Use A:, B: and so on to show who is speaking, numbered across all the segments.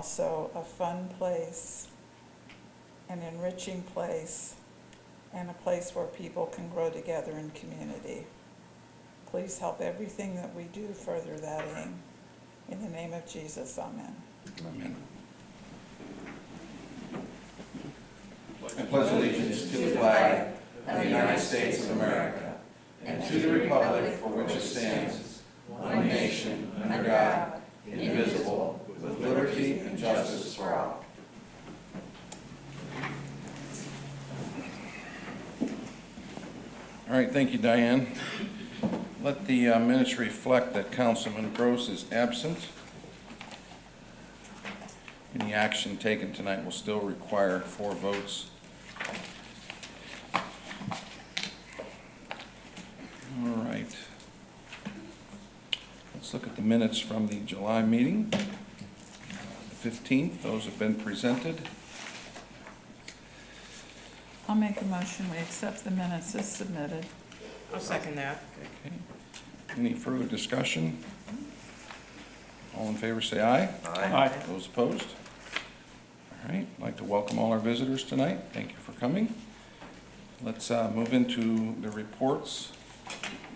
A: also a fun place, an enriching place, and a place where people can grow together in community. Please help everything that we do further that aim. In the name of Jesus, amen.
B: Amen. I pledge allegiance to the flag of the United States of America and to the republic for which it stands, one nation, under God, indivisible, with liberty and justice for all. All right, thank you, Diane. Let the minutes reflect that Councilman Gross is absent. Any action taken tonight will still require 4 votes. All right. Let's look at the minutes from the July meeting, the 15th. Those have been presented.
A: I'll make a motion, we accept the minutes as submitted.
C: I'll second that.
B: Okay. Any further discussion? All in favor say aye.
C: Aye.
B: Those opposed? All right, I'd like to welcome all our visitors tonight. Thank you for coming. Let's move into the reports.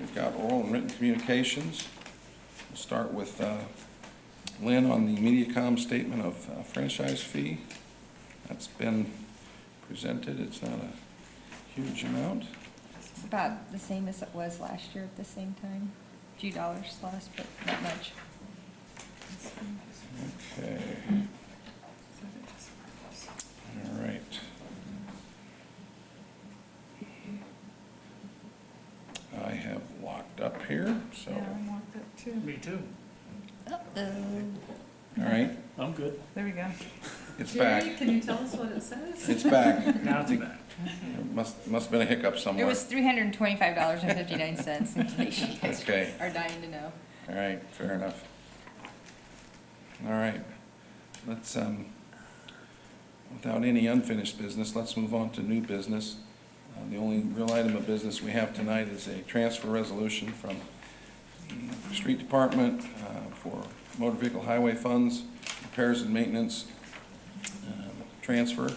B: We've got oral and written communications. We'll start with Lynn on the MediaCom statement of franchise fee. That's been presented. It's not a huge amount.
D: It's about the same as it was last year at the same time. A few dollars less, but not much.
B: Okay. All right. I have locked up here, so,
A: Yeah, I want that too.
C: Me too.
B: all right,
C: I'm good.
A: There we go.
B: it's
E: Jerry,
B: back.
E: can you tell us what it says?
B: It's back.
C: Now it's back.
B: Must have been a hiccup
D: It
B: somewhere.
D: was $325.59 in case you guys
B: Okay.
D: are dying to know.
B: All right, fair enough. All right, let's, without any unfinished business, let's move on to new business. The only real item of business we have tonight is a transfer resolution from the Street Department for motor vehicle highway funds, repairs and maintenance transfer,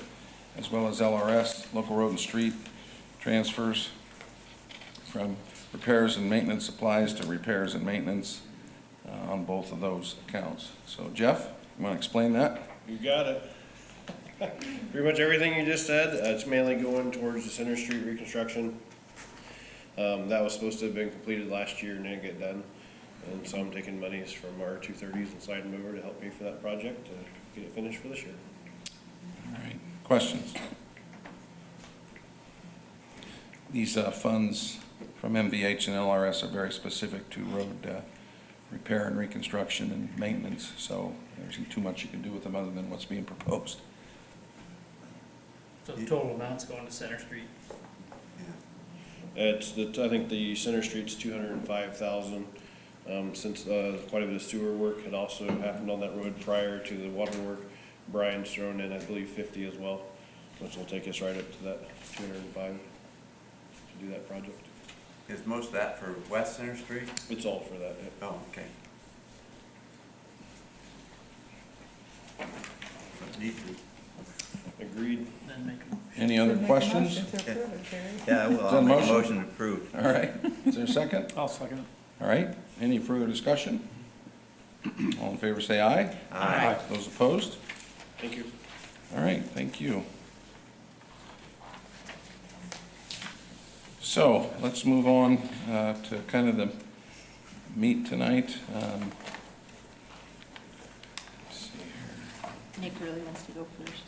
B: as well as LRS, local road and street transfers from repairs and maintenance supplies to repairs and maintenance on both of those accounts. So Jeff, you want to explain that?
F: You got it. Pretty much everything you just said. It's mainly going towards the Center Street reconstruction. That was supposed to have been completed last year and didn't get done. And so I'm taking monies from our 230s and sliding them over to help pay for that project to get it finished for this year.
B: All right, questions? These funds from MVH and LRS are very specific to road repair and reconstruction and maintenance, so there isn't too much you can do with them other than what's being proposed.
C: So the total amount's going to Center Street.
F: It's I think the Center Street's 205,000. Since quite a bit of sewer work had also happened on that road prior to the water work, Brian's thrown in, I believe, 50 as well, which will take us right up to that 205 to do that project.
G: Is most of that for West Center Street?
F: It's all for that. Yeah.
G: Oh, okay. Need to-
F: Agreed.
C: Then make a
B: Any other
A: Make a
B: questions?
A: motion to approve it, Jerry.
G: Yeah, well,
B: that
G: I'll
B: a
G: make a
B: motion?
G: motion to approve.
B: All right, is there a second?
C: I'll second it.
B: All right, any further discussion? All in favor say aye.
G: Aye.
B: Those opposed?
F: Thank you.
B: All right, thank you. So let's move on to kind of the meat tonight. Let's see here.
D: Nick really wants to go first.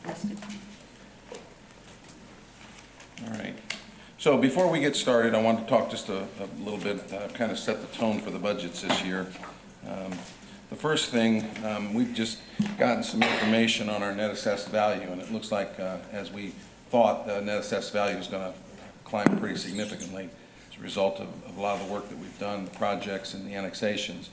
D: Listed.
B: All right. So before we get started, I want to talk just a little bit, kind of set the tone for the budgets this year. The first thing, we've just gotten some information on our net assessed value, and it looks like, as we thought, the net assessed value is going to climb pretty significantly as a result of a lot of the work that we've done, the projects and the annexations.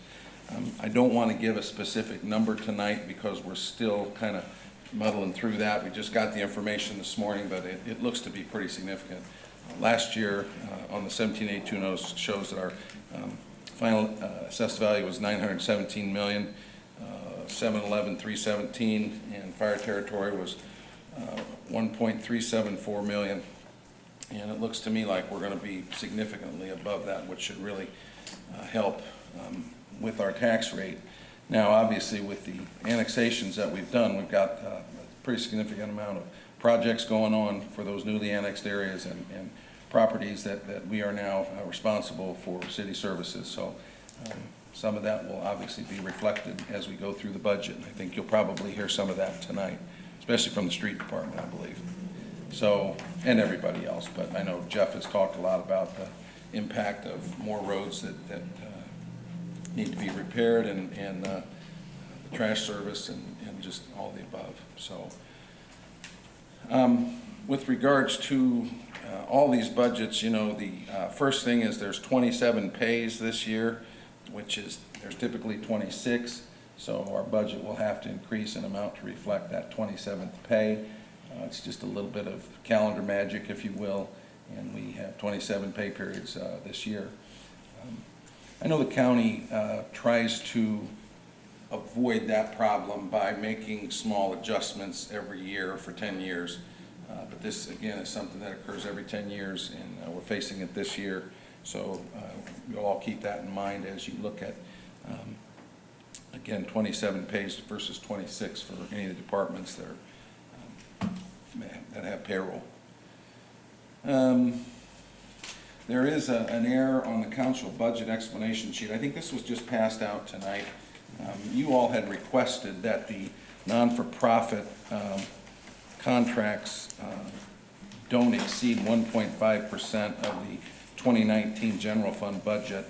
B: I don't want to give a specific number tonight because we're still kind of muddling through that. We just got the information this morning, but it looks to be pretty significant. Last year, on the 1782 notice, shows that our final assessed value was $917 million. 711,317, and fire territory was 1.374 million. And it looks to me like we're going to be significantly above that, which should really help with our tax rate. Now, obviously, with the annexations that we've done, we've got a pretty significant amount of projects going on for those newly annexed areas and properties that we are now responsible for city services. So some of that will obviously be reflected as we go through the budget. And I think you'll probably hear some of that tonight, especially from the street department, I believe. So, and everybody else, but I know Jeff has talked a lot about the impact of more roads that need to be repaired and the trash service and just all the above. So, with regards to all these budgets, you know, the first thing is there's 27 pays this year, which is, there's typically 26, so our budget will have to increase in amount to reflect that 27th pay. It's just a little bit of calendar magic, if you will, and we have 27 pay periods this year. I know the county tries to avoid that problem by making small adjustments every year for 10 years. But this, again, is something that occurs every 10 years, and we're facing it this year. So you'll all keep that in mind as you look at, again, 27 pays versus 26 for any of the departments that have payroll. There is an error on the council budget explanation sheet. I think this was just passed out tonight. You all had requested that the non-for-profit contracts don't exceed 1.5% of the 2019 general fund budget.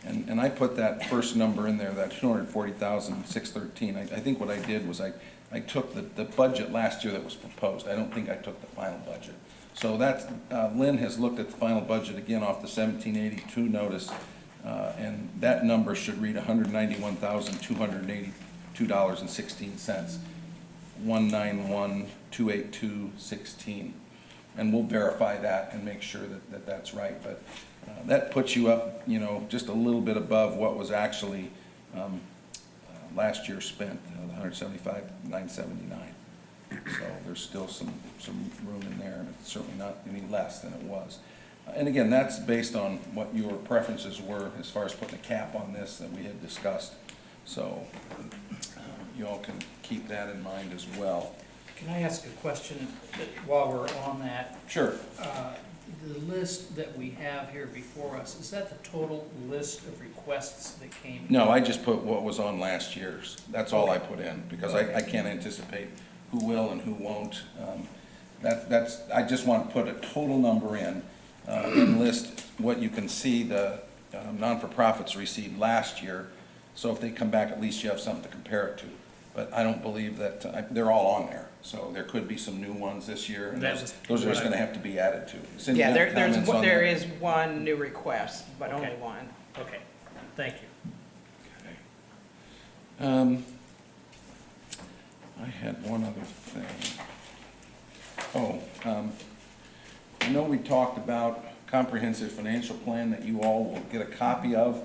B: And I put that first number in there, that 240,613. I think what I did was I took the budget last year that was proposed. I don't think I took the final budget. So that's, Lynn has looked at the final budget again off the 1782 notice, and that number should read $191,282.16, 191,282.16. And we'll verify that and make sure that that's right. But that puts you up, you know, just a little bit above what was actually last year spent, $175,979. So there's still some room in there, and it's certainly not any less than it was. And again, that's based on what your preferences were as far as putting a cap on this that we had discussed. So you all can keep that in mind as well.
C: Can I ask a question while we're on that?
B: Sure.
C: The list that we have here before us, is that the total list of requests that came?
B: No, I just put what was on last year's. That's all I put in, because I can't anticipate who will and who won't. I just want to put a total number in and list what you can see the non-for-profits received last year. So if they come back, at least you have something to compare it to. But I don't believe that, they're all on there. So there could be some new ones this year, and those are just gonna have to be added to. Cindy,
E: Yeah,
B: you have comments on
E: there
B: that?
E: is one new request, but only
C: Okay.
E: one.
C: Okay, thank you.
B: Okay. I had one other thing. I know we talked about comprehensive financial plan that you all will get a copy of.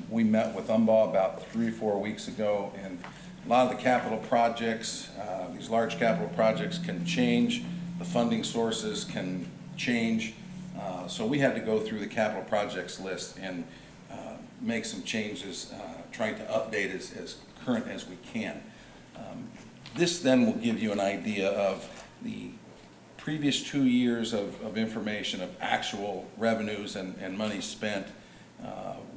B: We met with UMBA about 3 or 4 weeks ago, and a lot of the capital projects, these large capital projects can change, the funding sources can change. So we had to go through the capital projects list and make some changes, trying to update as current as we can. This then will give you an idea of the previous 2 years of information of actual revenues and money spent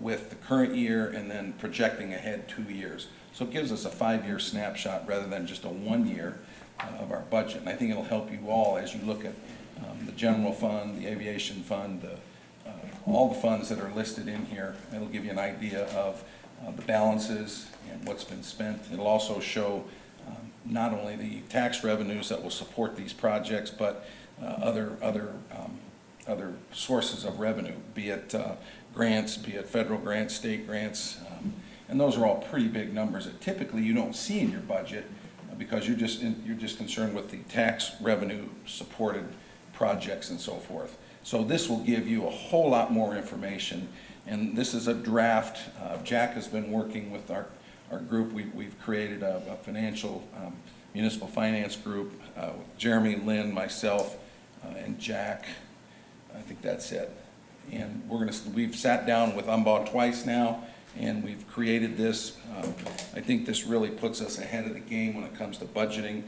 B: with the current year, and then projecting ahead 2 years. So it gives us a 5-year snapshot rather than just a 1 year of our budget. And I think it'll help you all as you look at the general fund, the aviation fund, all the funds that are listed in here. It'll give you an idea of the balances and what's been spent. It'll also show not only the tax revenues that will support these projects, but other sources of revenue, be it grants, be it federal grants, state grants, and those are all pretty big numbers that typically you don't see in your budget because you're just concerned with the tax revenue supported projects and so forth. So this will give you a whole lot more information, and this is a draft. Jack has been working with our our group. We've created a financial, municipal finance group, with Jeremy, Lynn, myself, and Jack. I think that's it. And we've sat down with Umbau twice now, and we've created this. I think this really puts us ahead of the game when it comes to budgeting,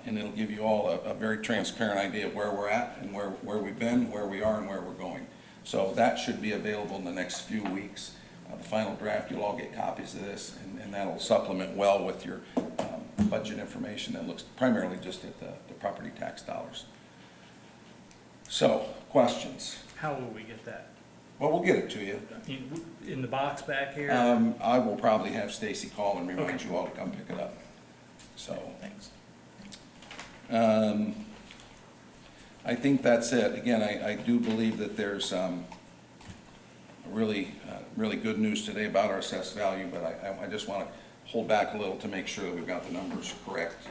B: and it'll give you all a very transparent idea of where we're at and where we've been, where we are, and where we're going. So that should be available in the next few weeks. The final draft, you'll all get copies of this, and that'll supplement well with your budget information that looks primarily just at the property tax dollars. So, questions?
C: How will we get that?
B: Well, we'll get it to you.
C: In the box back here?
B: I will probably have Stacy call and remind
C: Okay.
B: you all to come pick it up. So,
C: Thanks.
B: I think that's it. Again, I do believe that there's really good news today about our assessed value, but I just want to hold back a little to make sure that we've got the numbers correct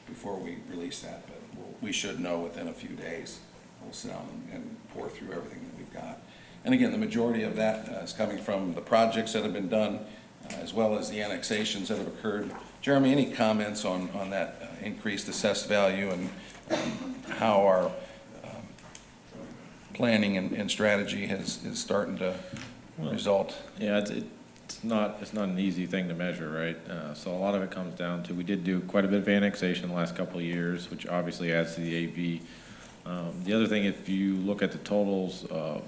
B: before we release that. But we should know within a few days. We'll sit down and pour through everything that we've got. And again, the majority of that is coming from the projects that have been done, as well as the annexations that have occurred. Jeremy, any comments on that increased assessed value and how our planning and strategy is starting to result?
H: Yeah, it's not an easy thing to measure, right? So a lot of it comes down to, we did do quite a bit of annexation the last couple of years, which obviously adds to the AV. The other thing, if you look at the totals of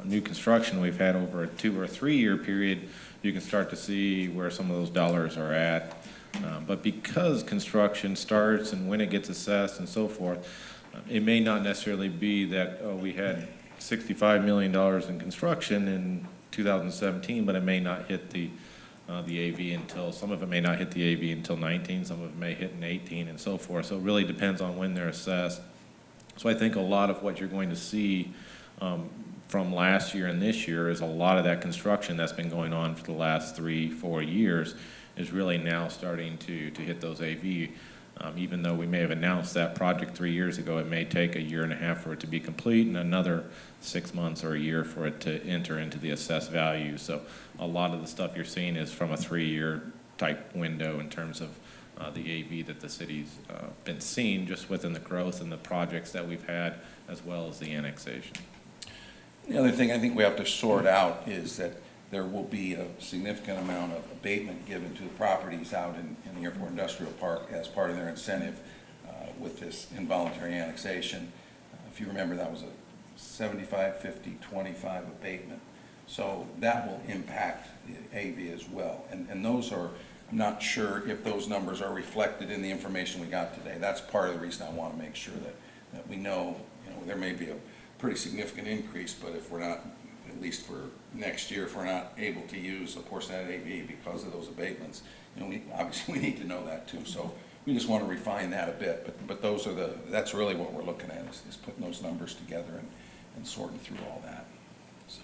H: new construction we've had over a 2 or 3 year period, you can start to see where some of those dollars are at. But because construction starts and when it gets assessed and so forth, it may not necessarily be that, we had $65 million in construction in 2017, but it may not hit the AV until, some of it may not hit the AV until 19, some of it may hit in 18 and so forth. So it really depends on when they're assessed. So I think a lot of what you're going to see from last year and this year is a lot of that construction that's been going on for the last 3-4 years is really now starting to hit those AV. Even though we may have announced that project 3 years ago, it may take 1.5 years for it to be complete and another 6 months or a year for it to enter into the assessed value. So a lot of the stuff you're seeing is from a 3-year type window in terms of the AV that the city's been seeing just within the growth and the projects that we've had, as well as the annexation.
B: The other thing I think we have to sort out is that there will be a significant amount of abatement given to the properties out in the Airport Industrial Park as part of their incentive with this involuntary annexation. If you remember, that was a 75, 50, 25 abatement. So that will impact the AV as well. And those are, I'm not sure if those numbers are reflected in the information we got today. That's part of the reason I want to make sure that we know, there may be a pretty significant increase, but if we're not, at least for next year, if we're not able to use a portion of that AV because of those abatements, obviously we need to know that too. So we just want to refine that a bit, but those are that's really what we're looking at is putting those numbers together and sorting through all that. So,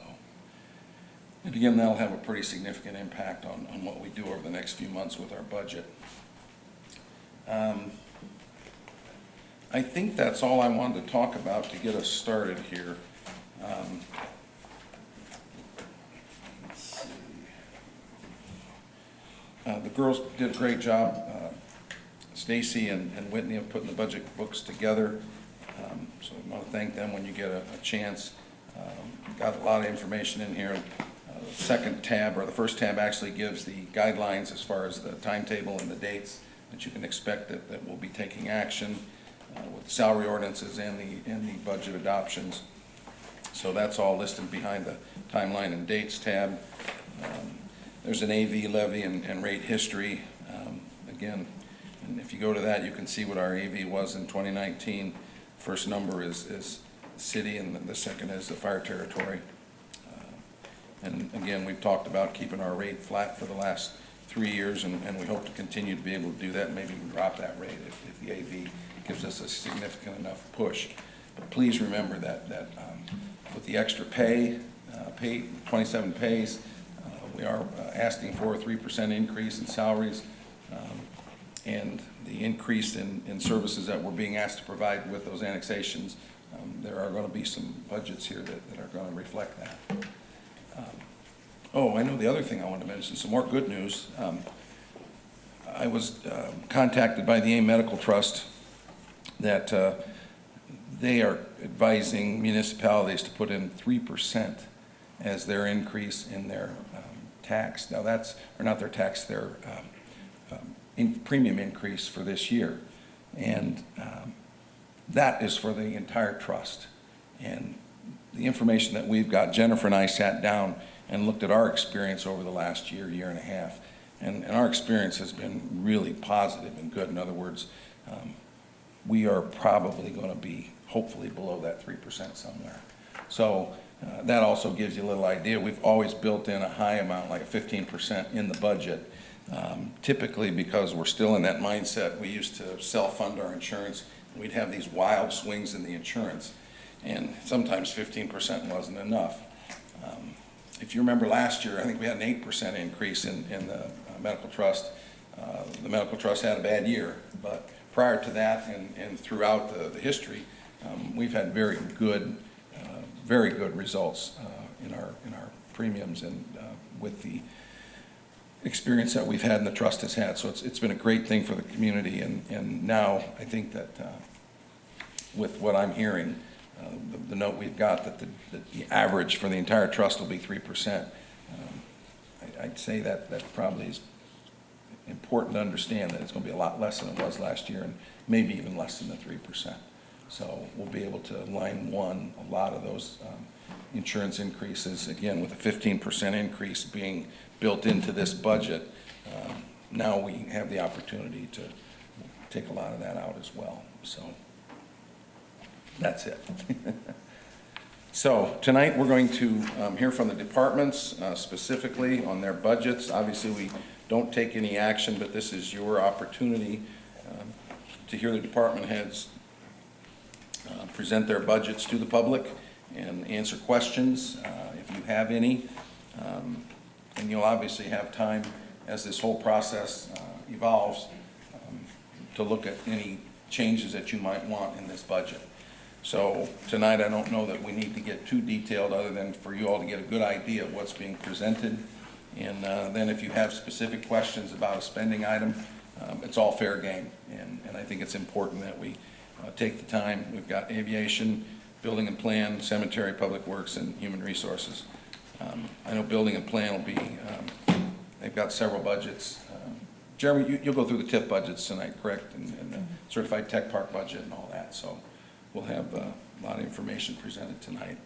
B: and again, that'll have a pretty significant impact on what we do over the next few months with our budget. I think that's all I wanted to talk about to get us started here. Let's see. The girls did a great job. Stacy and Whitney have put the budget books together. So I want to thank them when you get a chance. Got a lot of information in here. The second tab, or the first tab, actually gives the guidelines as far as the timetable and the dates that you can expect that we'll be taking action with the salary ordinances and the budget adoptions. So that's all listed behind the timeline and dates tab. There's an AV levy and rate history. Again, and if you go to that, you can see what our AV was in 2019. First number is city, and the second is the fire territory. And again, we've talked about keeping our rate flat for the last 3 years, and we hope to continue to be able to do that. Maybe even drop that rate if the AV gives us a significant enough push. But please remember that with the extra pay, 27 pays, we are asking for a 3% increase in salaries, and the increase in services that we're being asked to provide with those annexations. There are going to be some budgets here that are going to reflect that. Oh, I know the other thing I wanted to mention, some more good news. I was contacted by the AIM Medical Trust that they are advising municipalities to put in 3% as their increase in their tax. Now that's, or not their tax, their premium increase for this year. And that is for the entire trust. And the information that we've got, Jennifer and I sat down and looked at our experience over the last year, year and a half. And our experience has been really positive and good. In other words, we are probably going to be hopefully below that 3% somewhere. So that also gives you a little idea. We've always built in a high amount, like 15% in the budget. Typically, because we're still in that mindset, we used to self-fund our insurance. We'd have these wild swings in the insurance, and sometimes 15% wasn't enough. If you remember last year, I think we had an 8% increase in the medical trust. The medical trust had a bad year, but prior to that and throughout the history, we've had very good results in our premiums and with the experience that we've had and the trust has had. So it's been a great thing for the community, and now I think that with what I'm hearing, the note we've got that the average for the entire trust will be 3%. I'd say that probably is important to understand that it's going to be a lot less than it was last year, and maybe even less than the 3%. So we'll be able to line one a lot of those insurance increases, again, with a 15% increase being built into this budget. Now we have the opportunity to take a lot of that out as well. So that's it. So tonight we're going to hear from the departments specifically on their budgets. Obviously we don't take any action, but this is your opportunity to hear the department heads present their budgets to the public and answer questions if you have any. And you'll obviously have time as this whole process evolves to look at any changes that you might want in this budget. So tonight I don't know that we need to get too detailed other than for you all to get a good idea of what's being presented. And then if you have specific questions about a spending item, it's all fair game. And I think it's important that we take the time. We've got aviation, building and plan, cemetery, public works, and human resources. I know building and plan will be, they've got several budgets. Jeremy, you'll go through the TIF budgets tonight, correct? And the certified tech park budget and all that. So we'll have a lot of information presented tonight.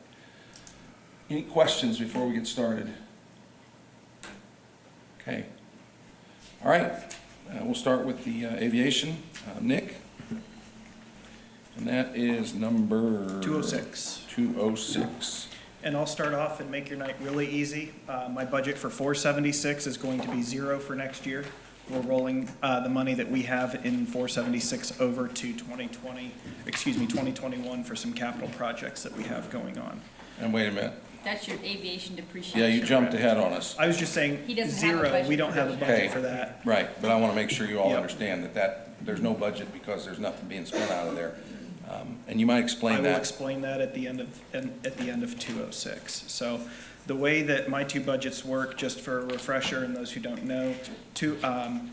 B: Any questions before we get started? Okay. All right. We'll start with the aviation. Nick? And that is number
I: 206.
B: 206.
I: And I'll start off and make your night really easy. My budget for 476 is going to be 0 for next year. We're rolling the money that we have in 476 over to 2021 for some capital projects that we have going on.
B: And wait a minute.
D: That's your aviation depreciation.
B: Yeah, you jumped ahead on us.
I: I was just saying
D: He doesn't have a
I: 0,
D: budget
I: we don't
D: for
I: have a
D: this
I: budget
B: year.
I: for that.
B: Right, but I want to make sure you all
I: Yep.
B: understand that there's no budget because there's nothing being spent out of there. And you might explain
I: I will
B: that.
I: explain that at the end of 206. So the way that my two budgets work, just for a refresher and those who don't know,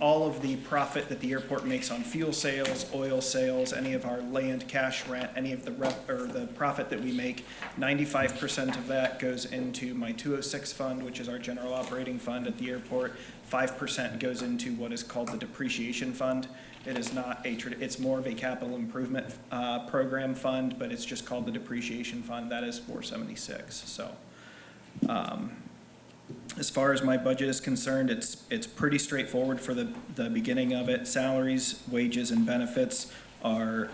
I: all of the profit that the airport makes on fuel sales, oil sales, any of our land cash rent, any of the profit that we make, 95% of that goes into my 206 fund, which is our general operating fund at the airport. 5% goes into what is called the depreciation fund. It is not it's more of a capital improvement program fund, but it's just called the depreciation fund. That is 476. So as far as my budget is concerned, it's pretty straightforward for the beginning of it. Salaries, wages, and benefits are,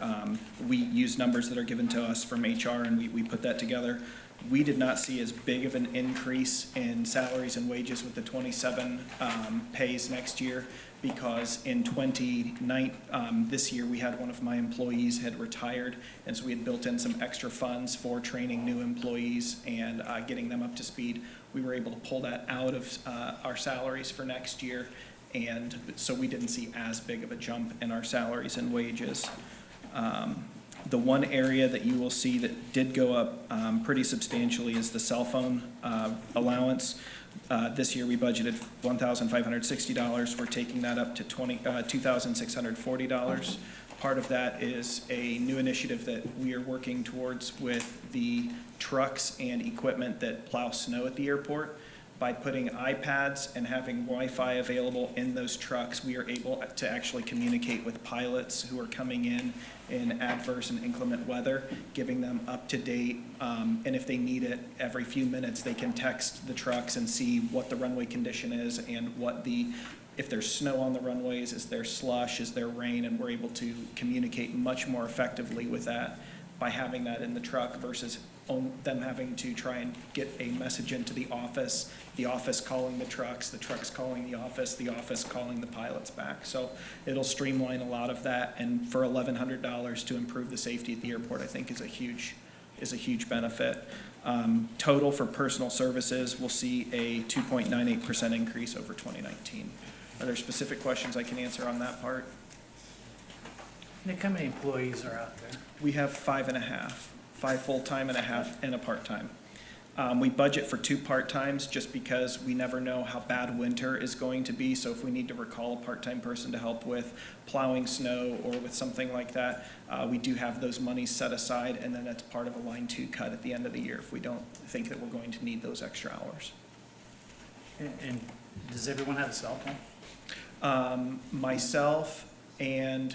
I: we use numbers that are given to us from HR, and we put that together. We did not see as big of an increase in salaries and wages with the 27 pays next year, because in this year we had one of my employees had retired, and so we had built in some extra funds for training new employees and getting them up to speed. We were able to pull that out of our salaries for next year, and so we didn't see as big of a jump in our salaries and wages. The one area that you will see that did go up pretty substantially is the cell phone allowance. This year, we budgeted $1,560. We're taking that up to $2,640. Part of that is a new initiative that we are working towards with the trucks and equipment that plow snow at the airport. By putting iPads and having Wi-Fi available in those trucks, we are able to actually communicate with pilots who are coming in adverse and inclement weather, giving them up-to-date, and if they need it, every few minutes, they can text the trucks and see what the runway condition is and if there's snow on the runways, is there slush, is there rain, and we're able to communicate much more effectively with that by having that in the truck versus them having to try and get a message into the office calling the trucks calling the office calling the pilots back. So it'll streamline a lot of that, and for $1,100 to improve the safety at the airport, I think is a huge benefit. Total for personal services, we'll see a 2.98% increase over 2019. Are there specific questions I can answer on that part?
C: Nick, how many employees are out there?
I: We have 5.5, 5 full-time and a half and a part-time. We budget for 2 part-times just because we never know how bad winter is going to be. So if we need to recall a part-time person to help with plowing snow or with something like that, we do have those monies set aside, and then that's part of a line 2 cut at the end of the year if we don't think that we're going to need those extra hours.
C: And does everyone have a cell phone?
I: Myself and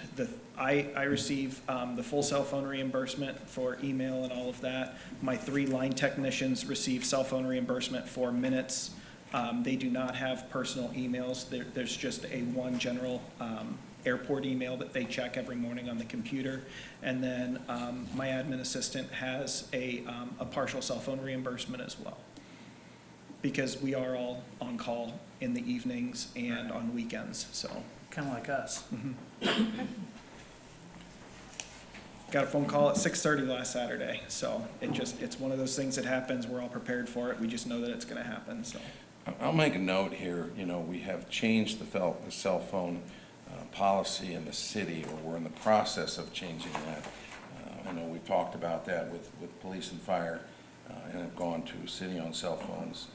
I: I receive the full cell phone reimbursement for email and all of that. My 3 line technicians receive cell phone reimbursement for minutes. They do not have personal emails. There's just one general airport email that they check every morning on the computer. And then my admin assistant has a partial cell phone reimbursement as well, because we are all on call in the evenings and on weekends, so.
C: Kind of like us.
I: Got a phone call at 6:30 last Saturday, so it's one of those things that happens. We're all prepared for it. We just know that it's gonna happen, so.
B: I'll make a note here, we have changed the cell phone policy in the city, or we're in the process of changing that. I know we've talked about that with police and fire, and have gone to city-owned cell phones.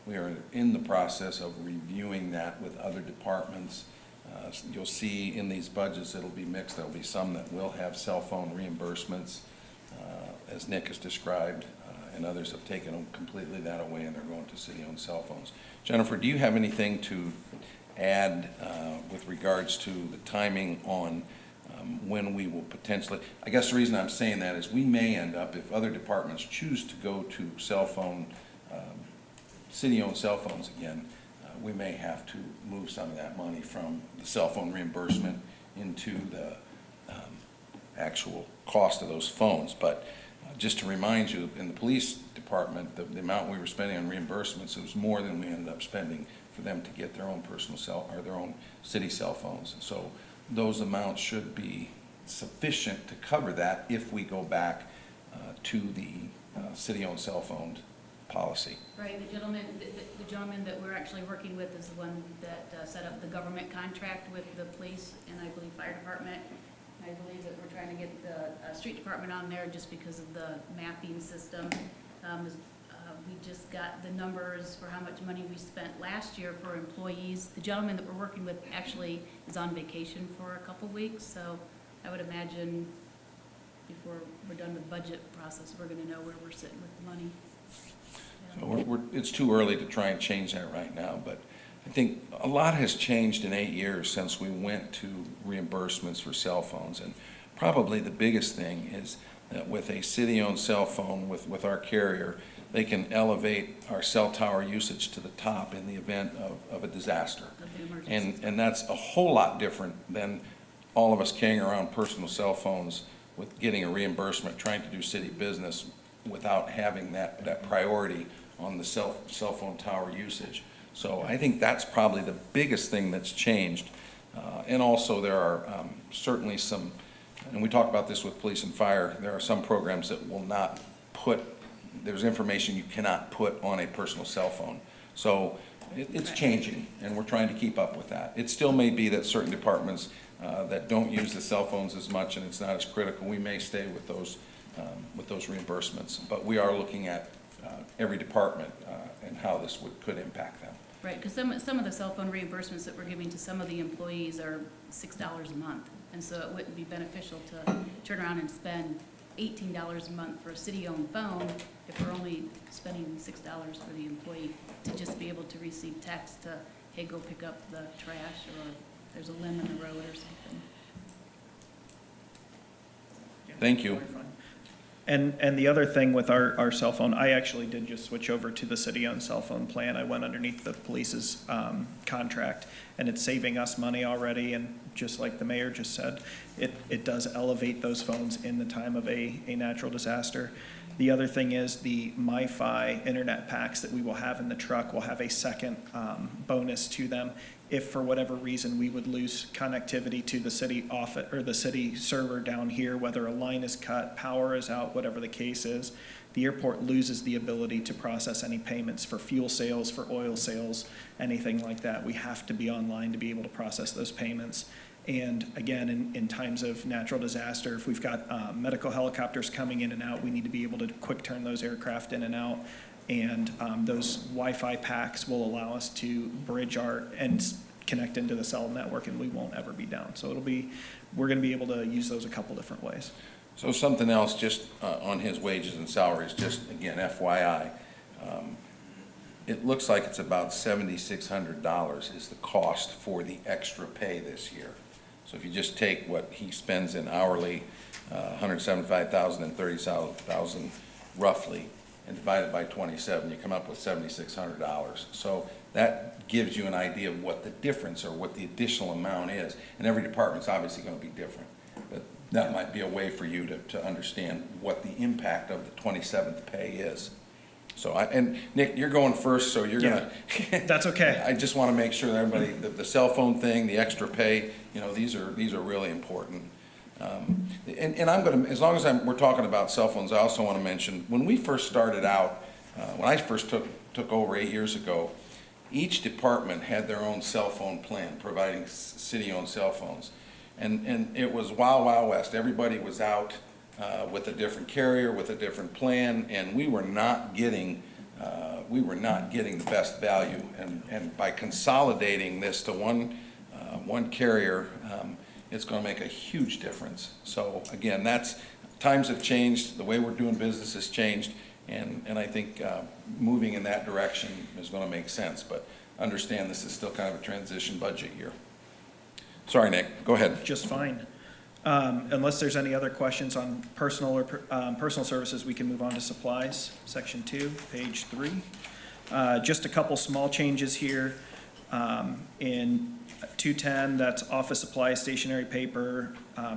B: We are in the process of reviewing that with other departments. You'll see in these budgets, it'll be mixed. There'll be some that will have cell phone reimbursements, as Nick has described, and others have taken completely that away, and they're going to city-owned cell phones. Jennifer, do you have anything to add with regards to the timing on when we will potentially, I guess the reason I'm saying that is we may end up, if other departments choose to go to cell phone, city-owned cell phones again, we may have to move some of that money from the cell phone reimbursement into the actual cost of those phones. But just to remind you, in the police department, the amount we were spending on reimbursements, it was more than we ended up spending for them to get their own personal their own city cell phones. And so those amounts should be sufficient to cover that if we go back to the city-owned cell phone policy.
J: Right, the gentleman that we're actually working with is the one that set up the government contract with the police and I believe fire department. I believe that we're trying to get the street department on there just because of the mapping system. We just got the numbers for how much money we spent last year for employees. The gentleman that we're working with actually is on vacation for a couple weeks, so I would imagine before we're done with the budget process, we're gonna know where we're sitting with the money.
B: So it's too early to try and change that right now, but I think a lot has changed in 8 years since we went to reimbursements for cell phones. And probably the biggest thing is that with a city-owned cell phone, with our carrier, they can elevate our cell tower usage to the top in the event of a disaster. And that's a whole lot different than all of us carrying around personal cell phones with getting a reimbursement, trying to do city business without having that priority on the cell phone tower usage. So I think that's probably the biggest thing that's changed. And also there are certainly some, and we talk about this with police and fire, there are some programs that will not put, there's information you cannot put on a personal cell phone. So it's changing, and we're trying to keep up with that. It still may be that certain departments that don't use the cell phones as much and it's not as critical, we may stay with those reimbursements. But we are looking at every department and how this could impact them.
J: Right, because some of the cell phone reimbursements that we're giving to some of the employees are $6 a month. And so it wouldn't be beneficial to turn around and spend $18 a month for a city-owned phone if we're only spending $6 for the employee to just be able to receive text to, hey, go pick up the trash, or there's a limb in the road or something.
B: Thank you.
I: And the other thing with our cell phone, I actually did just switch over to the city-owned cell phone plan. I went underneath the police's contract, and it's saving us money already, and just like the mayor just said, it does elevate those phones in the time of a natural disaster. The other thing is the MiFi internet packs that we will have in the truck will have a second bonus to them. If for whatever reason we would lose connectivity to the city office or the city server down here, whether a line is cut, power is out, whatever the case is, the airport loses the ability to process any payments for fuel sales, for oil sales, anything like that. We have to be online to be able to process those payments. And again, in times of natural disaster, if we've got medical helicopters coming in and out, we need to be able to quick turn those aircraft in and out. And those Wi-Fi packs will allow us to bridge and connect into the cell network, and we won't ever be down. So we're gonna be able to use those a couple different ways.
B: So something else, just on his wages and salaries, just again, FYI. It looks like it's about $7,600 is the cost for the extra pay this year. So if you just take what he spends in hourly, $175,000 and $30,000 roughly, and divide it by 27, you come up with $7,600. So that gives you an idea of what the difference or what the additional amount is. And every department's obviously going to be different. But that might be a way for you to understand what the impact of the 27th pay is. So and Nick, you're going first, so you're gonna.
I: That's okay.
B: I just want to make sure that everybody, the cell phone thing, the extra pay, these are really important. And I'm gonna, as long as we're talking about cell phones, I also want to mention, when we first started out, when I first took over 8 years ago, each department had their own cell phone plan, providing city-owned cell phones. And it was wild, wild west. Everybody was out with a different carrier, with a different plan, and we were not getting the best value. And by consolidating this to one carrier, it's going to make a huge difference. So again, times have changed, the way we're doing business has changed, and I think moving in that direction is going to make sense. But understand this is still kind of a transition budget year. Sorry, Nick, go ahead.
I: Just fine. Unless there's any other questions on personal or personal services, we can move on to supplies, section 2, page 3. Just a couple small changes here. In 210, that's office supplies, stationery paper,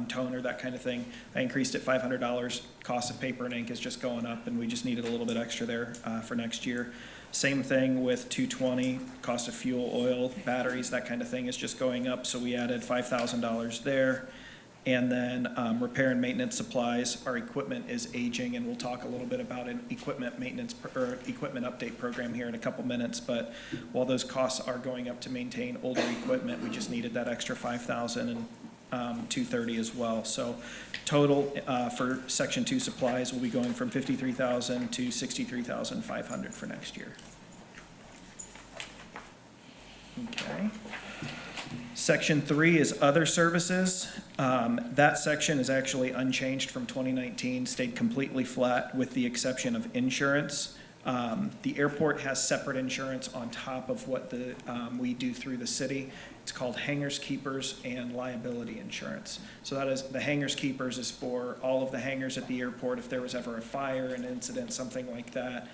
I: toner, that kind of thing. I increased it $500. Cost of paper and ink is just going up, and we just needed a little bit extra there for next year. Same thing with 220, cost of fuel, oil, batteries, that kind of thing is just going up, so we added $5,000 there. And then repair and maintenance supplies, our equipment is aging, and we'll talk a little bit about an equipment maintenance or equipment update program here in a couple minutes. But while those costs are going up to maintain older equipment, we just needed that extra $5,000 and 230 as well. So total for section 2 supplies will be going from $53,000 to $63,500 for next year. Okay. Section 3 is other services. That section is actually unchanged from 2019, stayed completely flat with the exception of insurance. The airport has separate insurance on top of what we do through the city. It's called hangars, keepers, and liability insurance. So that is, the hangars, keepers is for all of the hangars at the airport if there was ever a fire, an incident, something like that.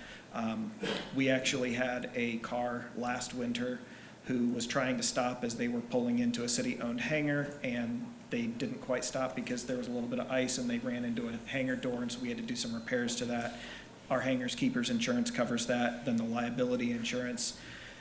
I: We actually had a car last winter who was trying to stop as they were pulling into a city-owned hangar, and they didn't quite stop because there was a little bit of ice and they ran into a hangar door, and so we had to do some repairs to that. Our hangars keepers insurance covers that. Then the liability insurance,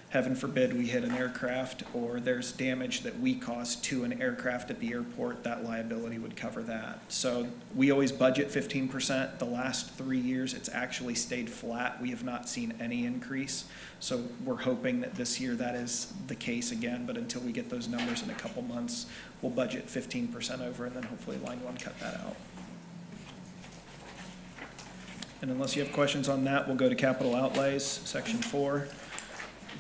I: heaven forbid we hit an aircraft or there's damage that we cause to an aircraft at the airport, that liability would cover that. So we always budget 15%. The last 3 years, it's actually stayed flat. We have not seen any increase. So we're hoping that this year that is the case again, but until we get those numbers in a couple months, we'll budget 15% over, and then hopefully Line 1 cut that out. And unless you have questions on that, we'll go to capital outlays, section 4.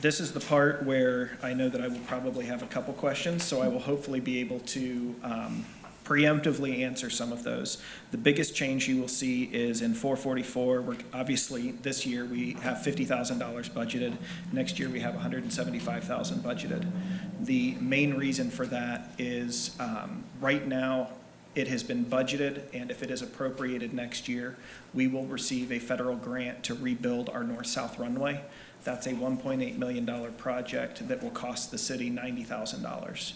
I: This is the part where I know that I will probably have a couple questions, so I will hopefully be able to preemptively answer some of those. The biggest change you will see is in 444. Obviously, this year we have $50,000 budgeted. Next year we have $175,000 budgeted. The main reason for that is right now it has been budgeted, and if it is appropriated next year, we will receive a federal grant to rebuild our north-south runway. That's a $1.8 million project that will cost the city $90,000.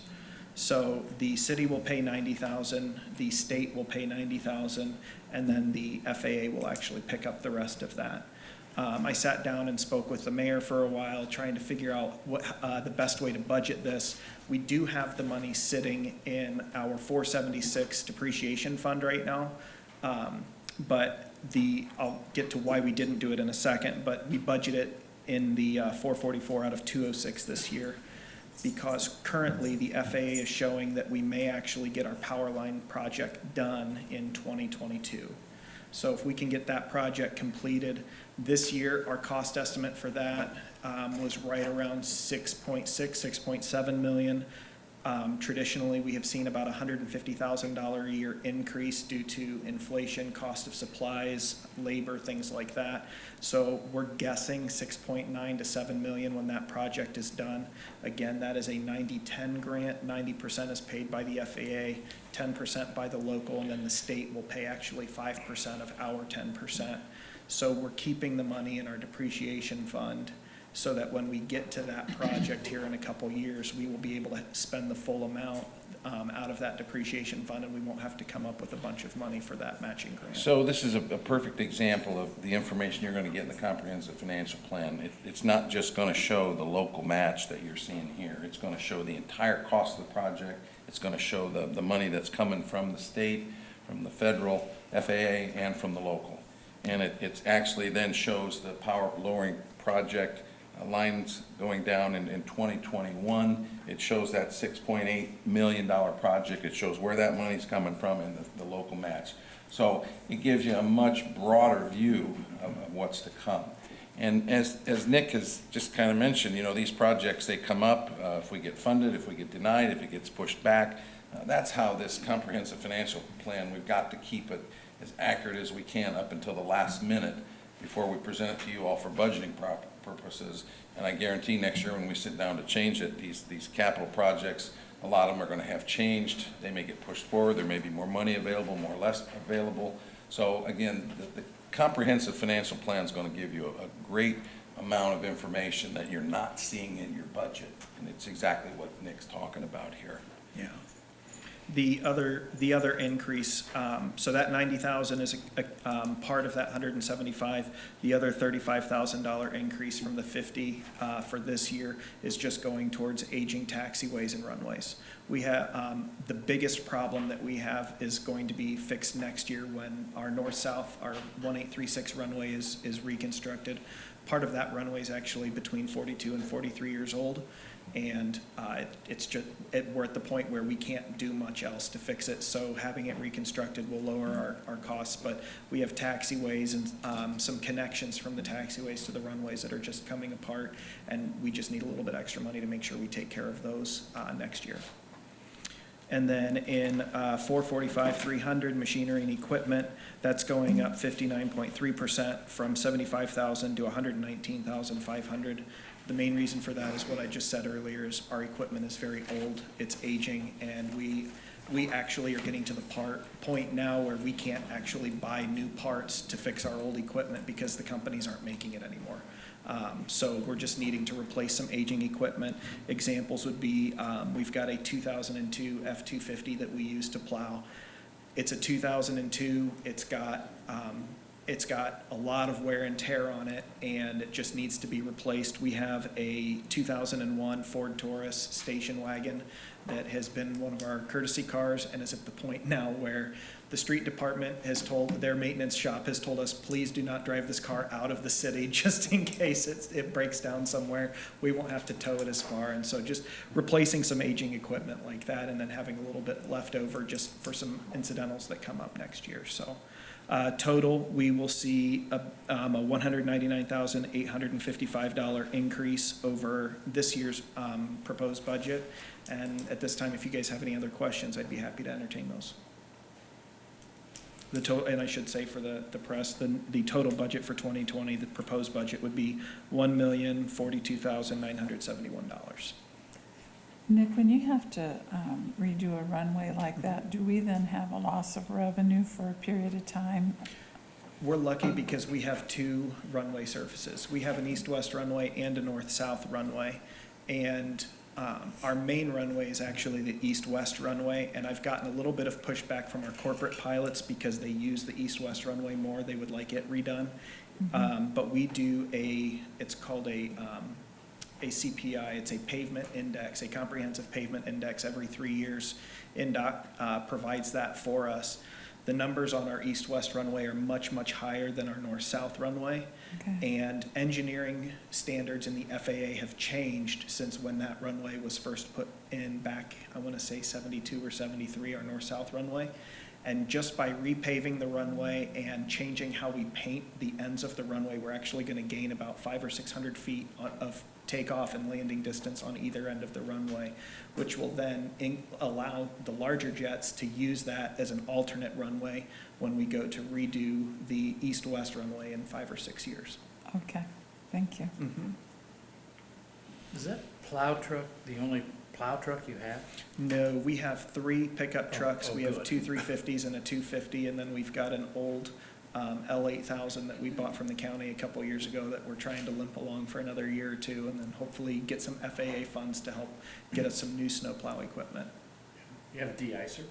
I: So the city will pay $90,000, the state will pay $90,000, and then the FAA will actually pick up the rest of that. I sat down and spoke with the mayor for a while, trying to figure out what the best way to budget this. We do have the money sitting in our 476 depreciation fund right now, but I'll get to why we didn't do it in a second, but we budget it in the 444 out of 206 this year, because currently the FAA is showing that we may actually get our power line project done in 2022. So if we can get that project completed this year, our cost estimate for that was right around 6.7 million. Traditionally, we have seen about $150,000 a year increase due to inflation, cost of supplies, labor, things like that. So we're guessing 6.9 to 7 million when that project is done. Again, that is a 90-10 grant. 90% is paid by the FAA, 10% by the local, and then the state will pay actually 5% of our 10%. So we're keeping the money in our depreciation fund, so that when we get to that project here in a couple years, we will be able to spend the full amount out of that depreciation fund, and we won't have to come up with a bunch of money for that matching grant.
B: So this is a perfect example of the information you're going to get in the comprehensive financial plan. It's not just going to show the local match that you're seeing here. It's going to show the entire cost of the project. It's going to show the money that's coming from the state, from the federal, FAA, and from the local. And it actually then shows the power lowering project lines going down in 2021. It shows that $6.8 million project. It shows where that money's coming from and the local match. So it gives you a much broader view of what's to come. And as Nick has just kind of mentioned, you know, these projects, they come up if we get funded, if we get denied, if it gets pushed back. That's how this comprehensive financial plan, we've got to keep it as accurate as we can up until the last minute before we present it to you all for budgeting purposes. And I guarantee next year when we sit down to change it, these capital projects, a lot of them are going to have changed. They may get pushed forward. There may be more money available, more less available. So again, the comprehensive financial plan is going to give you a great amount of information that you're not seeing in your budget. And it's exactly what Nick's talking about here.
I: Yeah. The other increase, so that 90,000 is a part of that 175. The other $35,000 increase from the 50 for this year is just going towards aging taxiways and runways. We have the biggest problem that we have is going to be fixed next year when our north-south, our 1836 runway is reconstructed. Part of that runway is actually between 42 and 43 years old. And we're at the point where we can't do much else to fix it, so having it reconstructed will lower our costs. But we have taxiways and some connections from the taxiways to the runways that are just coming apart, and we just need a little bit extra money to make sure we take care of those next year. And then in 445-300, machinery and equipment, that's going up 59.3% from $75,000 to $119,500. The main reason for that is what I just said earlier, is our equipment is very old, it's aging, and we actually are getting to the point now where we can't actually buy new parts to fix our old equipment because the companies aren't making it anymore. So we're just needing to replace some aging equipment. Examples would be, we've got a 2002 F-250 that we use to plow. It's a 2002, it's got a lot of wear and tear on it, and it just needs to be replaced. We have a 2001 Ford Taurus station wagon that has been one of our courtesy cars and is at the point now where the street department has told, their maintenance shop has told us, please do not drive this car out of the city just in case it breaks down somewhere. We won't have to tow it as far. And so just replacing some aging equipment like that, and then having a little bit left over just for some incidentals that come up next year. So Total, we will see a $199,855 increase over this year's proposed budget. And at this time, if you guys have any other questions, I'd be happy to entertain those. The total, and I should say for the press, the total budget for 2020, the proposed budget would be $1,042,971.
A: Nick, when you have to redo a runway like that, do we then have a loss of revenue for a period of time?
I: We're lucky because we have two runway surfaces. We have an east-west runway and a north-south runway. And our main runway is actually the east-west runway, and I've gotten a little bit of pushback from our corporate pilots because they use the east-west runway more. They would like it redone. But we do it's called a CPI, it's a pavement index, a comprehensive pavement index every 3 years. NDOT provides that for us. The numbers on our east-west runway are much, much higher than our north-south runway.
A: Okay.
I: And engineering standards in the FAA have changed since when that runway was first put in back, I want to say 72 or 73, our north-south runway. And just by repaving the runway and changing how we paint the ends of the runway, we're actually going to gain about 500 or 600 feet of takeoff and landing distance on either end of the runway, which will then allow the larger jets to use that as an alternate runway when we go to redo the east-west runway in 5 or 6 years.
A: Okay, thank you.
C: Is that plow truck the only plow truck you have?
I: No, we have 3 pickup trucks.
C: oh,
I: We have
C: good.
I: 2 350s and a 250, and then we've got an old L8000 that we bought from the county a couple years ago that we're trying to limp along for another year or two, and then hopefully get some FAA funds to help get us some new snowplow equipment.
C: You have a de-icer?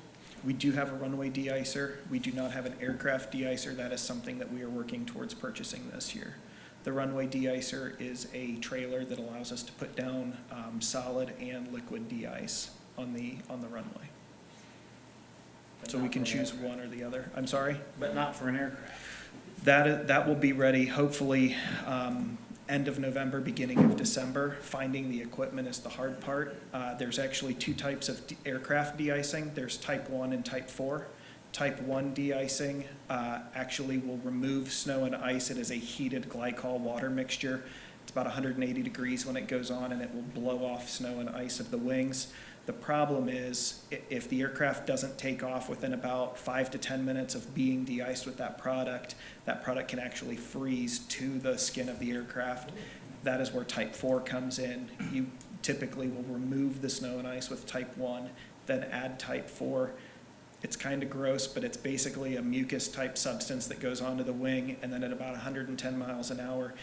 I: We do have a runway de-icer. We do not have an aircraft de-icer. That is something that we are working towards purchasing this year. The runway de-icer is a trailer that allows us to put down solid and liquid de-ice on the runway. So we can choose one or the other. I'm sorry?
C: But not for an aircraft.
I: That will be ready hopefully end of November, beginning of December. Finding the equipment is the hard part. There's actually 2 types of aircraft de-icing. There's type 1 and type 4. Type 1 de-icing actually will remove snow and ice. It is a heated glycol water mixture. It's about 180 degrees when it goes on, and it will blow off snow and ice of the wings. The problem is if the aircraft doesn't take off within about 5 to 10 minutes of being de-iced with that product can actually freeze to the skin of the aircraft. That is where type 4 comes in. You typically will remove the snow and ice with type 1, then add type 4. It's kind of gross, but it's basically a mucus type substance that goes onto the wing, and then at about 110 miles an hour,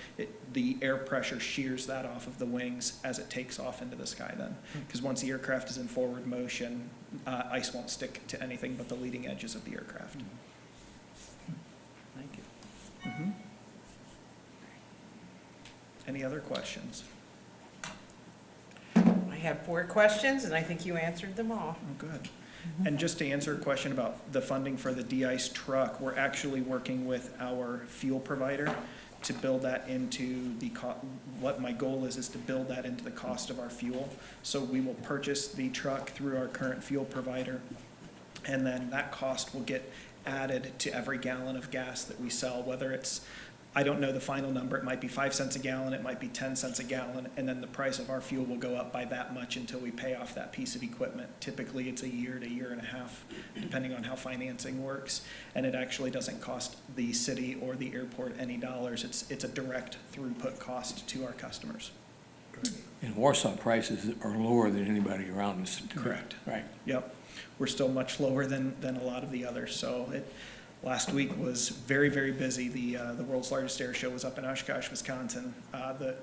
I: the air pressure shears that off of the wings as it takes off into the sky then. Because once the aircraft is in forward motion, ice won't stick to anything but the leading edges of the aircraft.
C: Thank you.
I: Any other questions?
E: I have 4 questions, and I think you answered them all.
I: Oh, good. And just to answer a question about the funding for the de-ice truck, we're actually working with our fuel provider to build that into what my goal is to build that into the cost of our fuel. So we will purchase the truck through our current fuel provider, and then that cost will get added to every gallon of gas that we sell, whether it's, I don't know the final number, it might be 5 cents a gallon, it might be 10 cents a gallon, and then the price of our fuel will go up by that much until we pay off that piece of equipment. Typically, it's a year to year and a half, depending on how financing works, and it actually doesn't cost the city or the airport any dollars. It's a direct throughput cost to our customers.
K: And Warsaw prices are lower than anybody around us.
I: Correct.
K: Right.
I: Yep. We're still much lower than a lot of the others, so last week was very, very busy. The world's largest air show was up in Oshkosh, Wisconsin,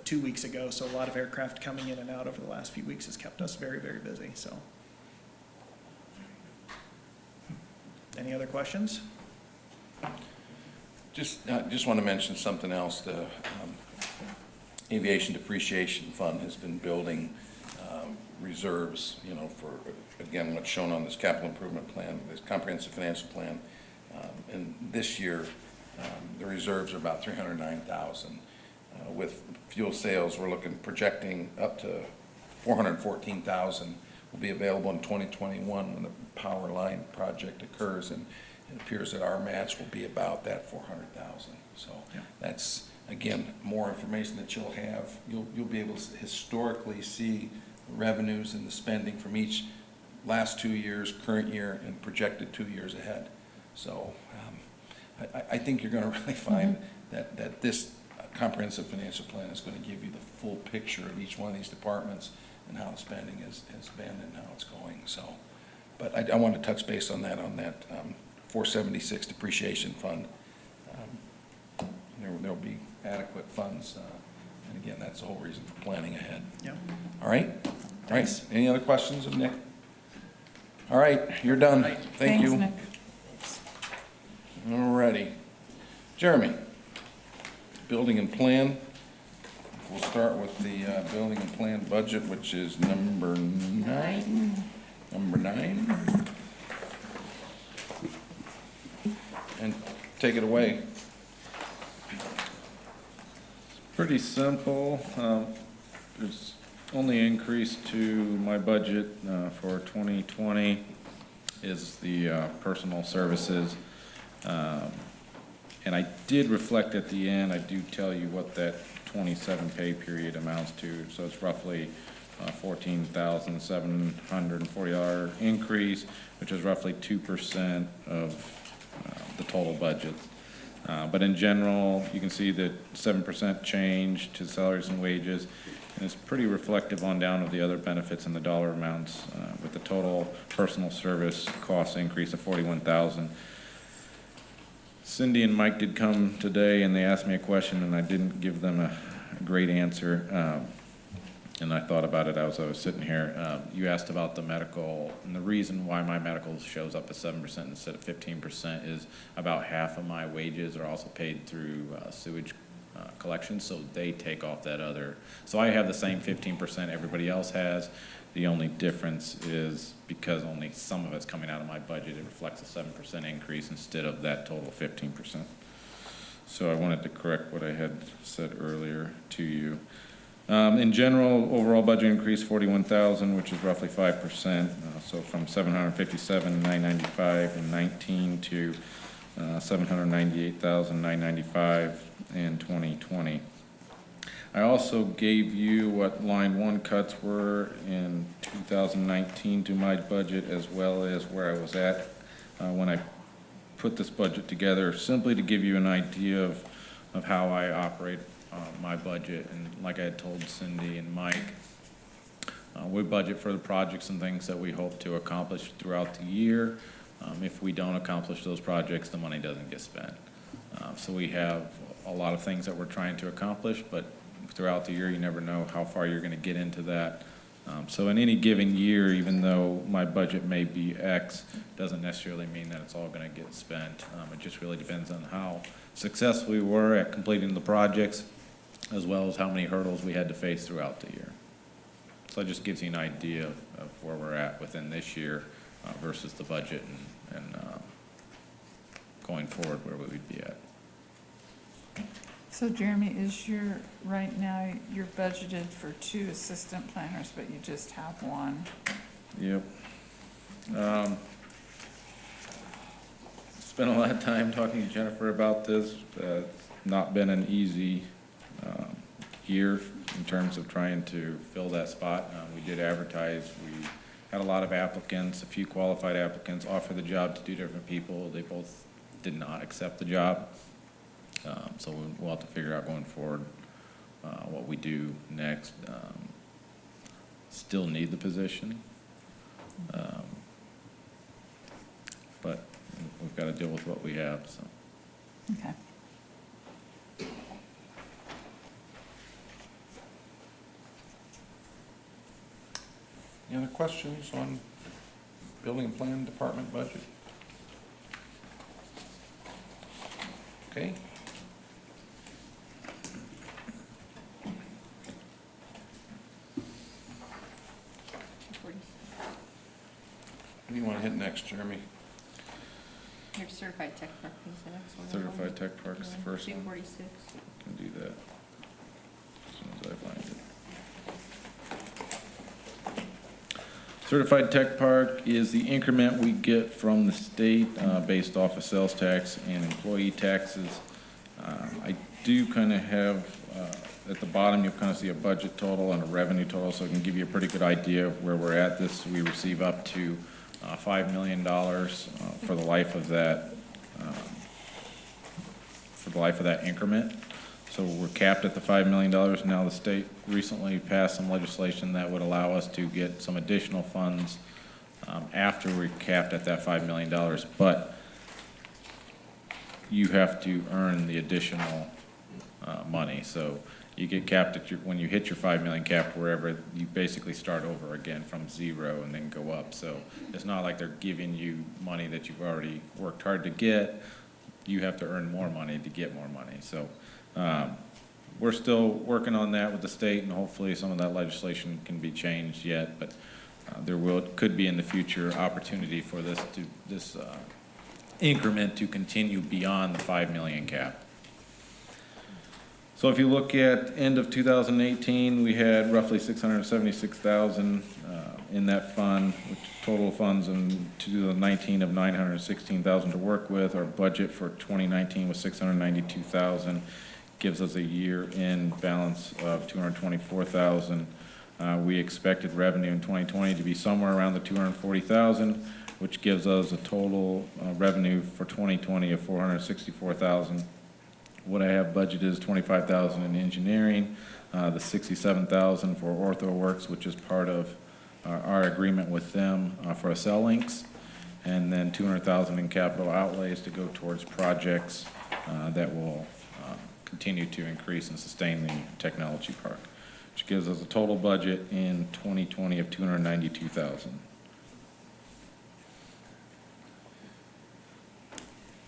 I: 2 weeks ago. So a lot of aircraft coming in and out over the last few weeks has kept us very, very busy. So, any other questions?
B: Just want to mention something else. The Aviation Depreciation Fund has been building reserves, for, again, what's shown on this capital improvement plan, this comprehensive financial plan. And this year, the reserves are about $309,000. With fuel sales, we're projecting up to $414,000 will be available in 2021 when the power line project occurs. And it appears that our match will be about that 400,000. So
I: Yeah.
B: that's, again, more information that you'll have. You'll be able to historically see revenues and the spending from each last 2 years, current year, and projected 2 years ahead. So I think you're going to really find that this comprehensive financial plan is going to give you the full picture of each one of these departments and how the spending has been and how it's going. So, but I want to touch base on that 476 depreciation fund. There'll be adequate funds, and again, that's the whole reason for planning ahead.
I: Yep.
B: All right? All right, any other questions of Nick? All right, you're done. Thank you.
A: Nick.
B: All righty. Jeremy, building and plan. We'll start with the building and plan budget, which is number 9. Number 9. And take it away.
H: Pretty simple. There's only increase to my budget for 2020 is the personal services. And I did reflect at the end, I do tell you what that 27 pay period amounts to. So it's roughly $14,740 increase, which is roughly 2% of the total budget. But in general, you can see that 7% change to salaries and wages, and it's pretty reflective on down of the other benefits and the dollar amounts, with the total personal service cost increase of $41,000. Cindy and Mike did come today, and they asked me a question, and I didn't give them a great answer. And I thought about it as I was sitting here. You asked about the medical, and the reason why my medical shows up at 7% instead of 15% is about half of my wages are also paid through sewage collection, so they take off that other. So I have the same 15% everybody else has. The only difference is because only some of it's coming out of my budget, it reflects a 7% increase instead of that total 15%. So I wanted to correct what I had said earlier to you. In general, overall budget increase 41,000, which is roughly 5%. So from 757,995 in 19 to 798,995 in 2020. I also gave you what line 1 cuts were in 2019 to my budget, as well as where I was at when I put this budget together, simply to give you an idea of how I operate my budget. And like I had told Cindy and Mike, we budget for the projects and things that we hope to accomplish throughout the year. If we don't accomplish those projects, the money doesn't get spent. So we have a lot of things that we're trying to accomplish, but throughout the year, you never know how far you're going to get into that. So in any given year, even though my budget may be X, doesn't necessarily mean that it's all going to get spent. It just really depends on how successful we were at completing the projects, as well as how many hurdles we had to face throughout the year. So it just gives you an idea of where we're at within this year versus the budget and going forward where we'd be at.
A: So Jeremy, right now, you're budgeted for 2 assistant planners, but you just have 1.
H: Yep. Spent a lot of time talking to Jennifer about this. Not been an easy year in terms of trying to fill that spot. We did advertise. We had a lot of applicants, a few qualified applicants offer the job to 2 different people. They both did not accept the job. So we'll have to figure out going forward what we do next. Still need the position. But we've got to deal with what we have, so.
A: Okay.
B: Any other questions on building and plan department budget? Okay. What do you want to hit next, Jeremy?
D: Your certified tech park is the next one.
H: Certified tech park is the first one.
D: 246.
H: Can do that as soon as I find it. Certified Tech Park is the increment we get from the state based off of sales tax and employee taxes. I do kind of have, at the bottom, you'll kind of see a budget total and a revenue total, so I can give you a pretty good idea of where we're at. This, we receive up to $5 million for the life of that, increment. So we're capped at the $5 million. Now the state recently passed some legislation that would allow us to get some additional funds after we're capped at that $5 million. But you have to earn the additional money. So you get capped at when you hit your 5 million cap wherever, you basically start over again from zero and then go up. So it's not like they're giving you money that you've already worked hard to get. You have to earn more money to get more money. So we're still working on that with the state, and hopefully some of that legislation can be changed yet, but there could be in the future opportunity for this increment to continue beyond the 5 million cap. So if you look at end of 2018, we had roughly 676,000 in that fund, which total funds in 2019 of 916,000 to work with. Our budget for 2019 was 692,000, gives us a year-end balance of 224,000. We expected revenue in 2020 to be somewhere around the 240,000, which gives us a total revenue for 2020 of 464,000. What I have budgeted is 25,000 in engineering, the 67,000 for OrthoWorks, which is part of our agreement with them for Accellinks, and then 200,000 in capital outlays to go towards projects that will continue to increase and sustain the technology park, which gives us a total budget in 2020 of 292,000.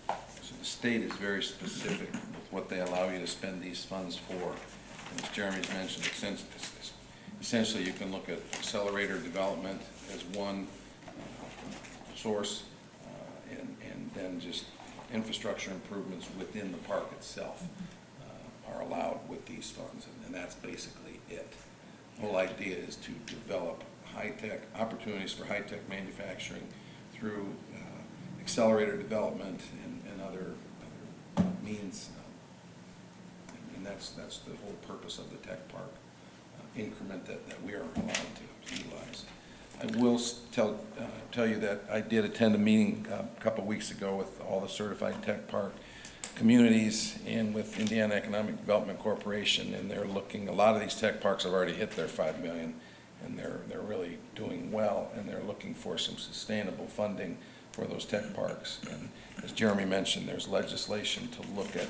B: So the state is very specific with what they allow you to spend these funds for. And as Jeremy's mentioned, essentially you can look at accelerator development as one source, and then just infrastructure improvements within the park itself are allowed with these funds, and that's basically it. The whole idea is to develop high-tech opportunities for high-tech manufacturing through accelerator development and other means, and that's the whole purpose of the tech park increment that we are allowed to utilize. I will tell you that I did attend a meeting a couple weeks ago with all the certified tech park communities and with Indiana Economic Development Corporation, and they're looking, a lot of these tech parks have already hit their 5 million, and they're really doing well, and they're looking for some sustainable funding for those tech parks. And as Jeremy mentioned, there's legislation to look at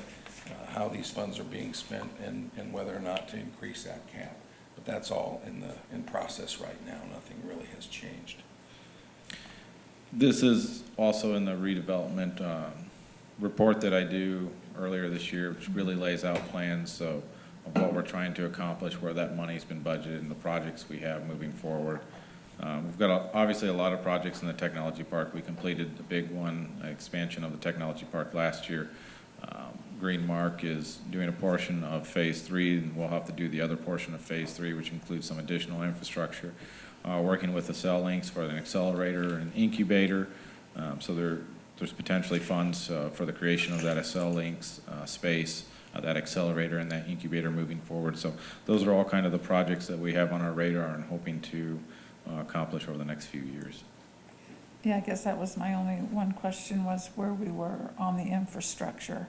B: how these funds are being spent and whether or not to increase that cap. But that's all in process right now. Nothing really has changed.
H: This is also in the redevelopment report that I do earlier this year, which really lays out plans of what we're trying to accomplish, where that money's been budgeted, and the projects we have moving forward. We've got obviously a lot of projects in the technology park. We completed the big one, expansion of the technology park last year. Greenmark is doing a portion of phase 3, and we'll have to do the other portion of phase 3, which includes some additional infrastructure. Working with the Accellinks for an accelerator and incubator. So there's potentially funds for the creation of that Accellinks space, that accelerator and that incubator moving forward. So those are all kind of the projects that we have on our radar and hoping to accomplish over the next few years.
A: Yeah, I guess that was my only one question, was where we were on the infrastructure.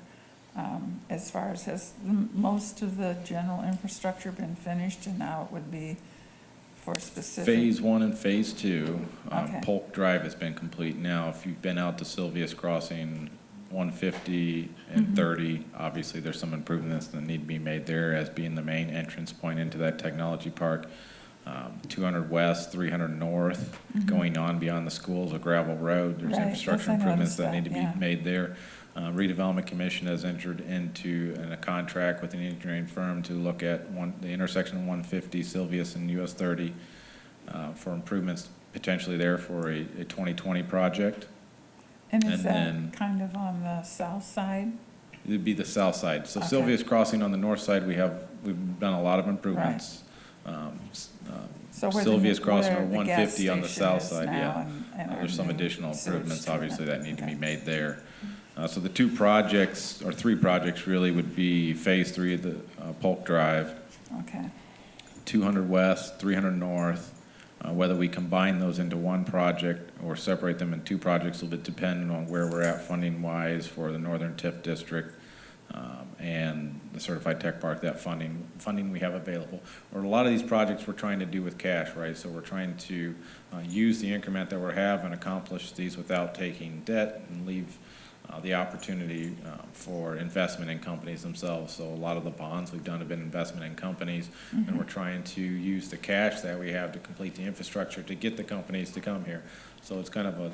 A: As far as has most of the general infrastructure been finished, and now it would be for specific?
H: Phase 1 and phase 2,
A: Okay.
H: Polk Drive has been complete now. If you've been out to Sylvia's Crossing, 150 and 30, obviously there's some improvements that need to be made there as being the main entrance point into that technology park. 200 west, 300 north, going on beyond the schools, a gravel road. There's
A: Right,
H: infrastructure
A: yes, I
H: improvements
A: noticed
H: that need to
A: that,
H: be made there. Redevelopment Commission has entered into a contract with an engineering firm to look at the intersection of 150, Sylvius and US 30 for improvements potentially there for a 2020 project.
A: And is
H: and
A: that
H: then-
A: kind of on the south side?
H: It'd be the south side. So
A: Okay.
H: Sylvia's Crossing on the north side, we've done a lot of improvements.
A: So where the-
H: Sylvia's crossing
A: where
H: or
A: the gas
H: 150 on the
A: station
H: south
A: is
H: side,
A: now
H: yeah.
A: and our
H: There's some
A: new
H: additional
A: sewage
H: improvements,
A: treatment.
H: obviously, that need to be
A: Okay.
H: made there. So the two projects, or three projects really, would be Phase 3 of the Polk Drive,
A: Okay,
H: 200 west, 300 north. Whether we combine those into one project or separate them in two projects will be dependent on where we're at funding-wise for the Northern TIF District and the Certified Tech Park, that funding we have available. Or a lot of these projects we're trying to do with cash, right? So we're trying to use the increment that we have and accomplish these without taking debt and leave the opportunity for investment in companies themselves. So a lot of the bonds we've done have been investment in companies, and we're trying to use the cash that we have to complete the infrastructure to get the companies to come here. So it's kind of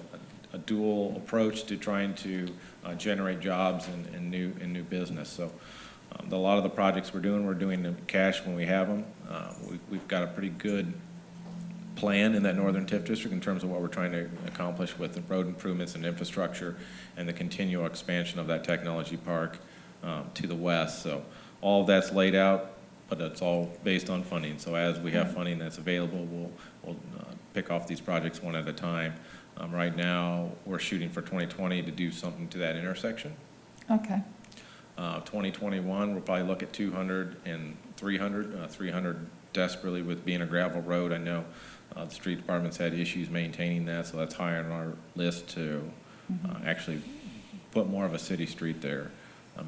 H: a dual approach to trying to generate jobs and new business. So a lot of the projects we're doing the cash when we have them. We've got a pretty good plan in that Northern TIF District in terms of what we're trying to accomplish with the road improvements and infrastructure and the continual expansion of that technology park to the west. So all of that's laid out, but it's all based on funding. So as we have funding that's available, we'll pick off these projects one at a time. Right now, we're shooting for 2020 to do something to that intersection.
A: okay,
H: 2021, we'll probably look at 200 and 300. 300 desperately with being a gravel road. I know the street department's had issues maintaining that, so that's high on our list to actually put more of a city street there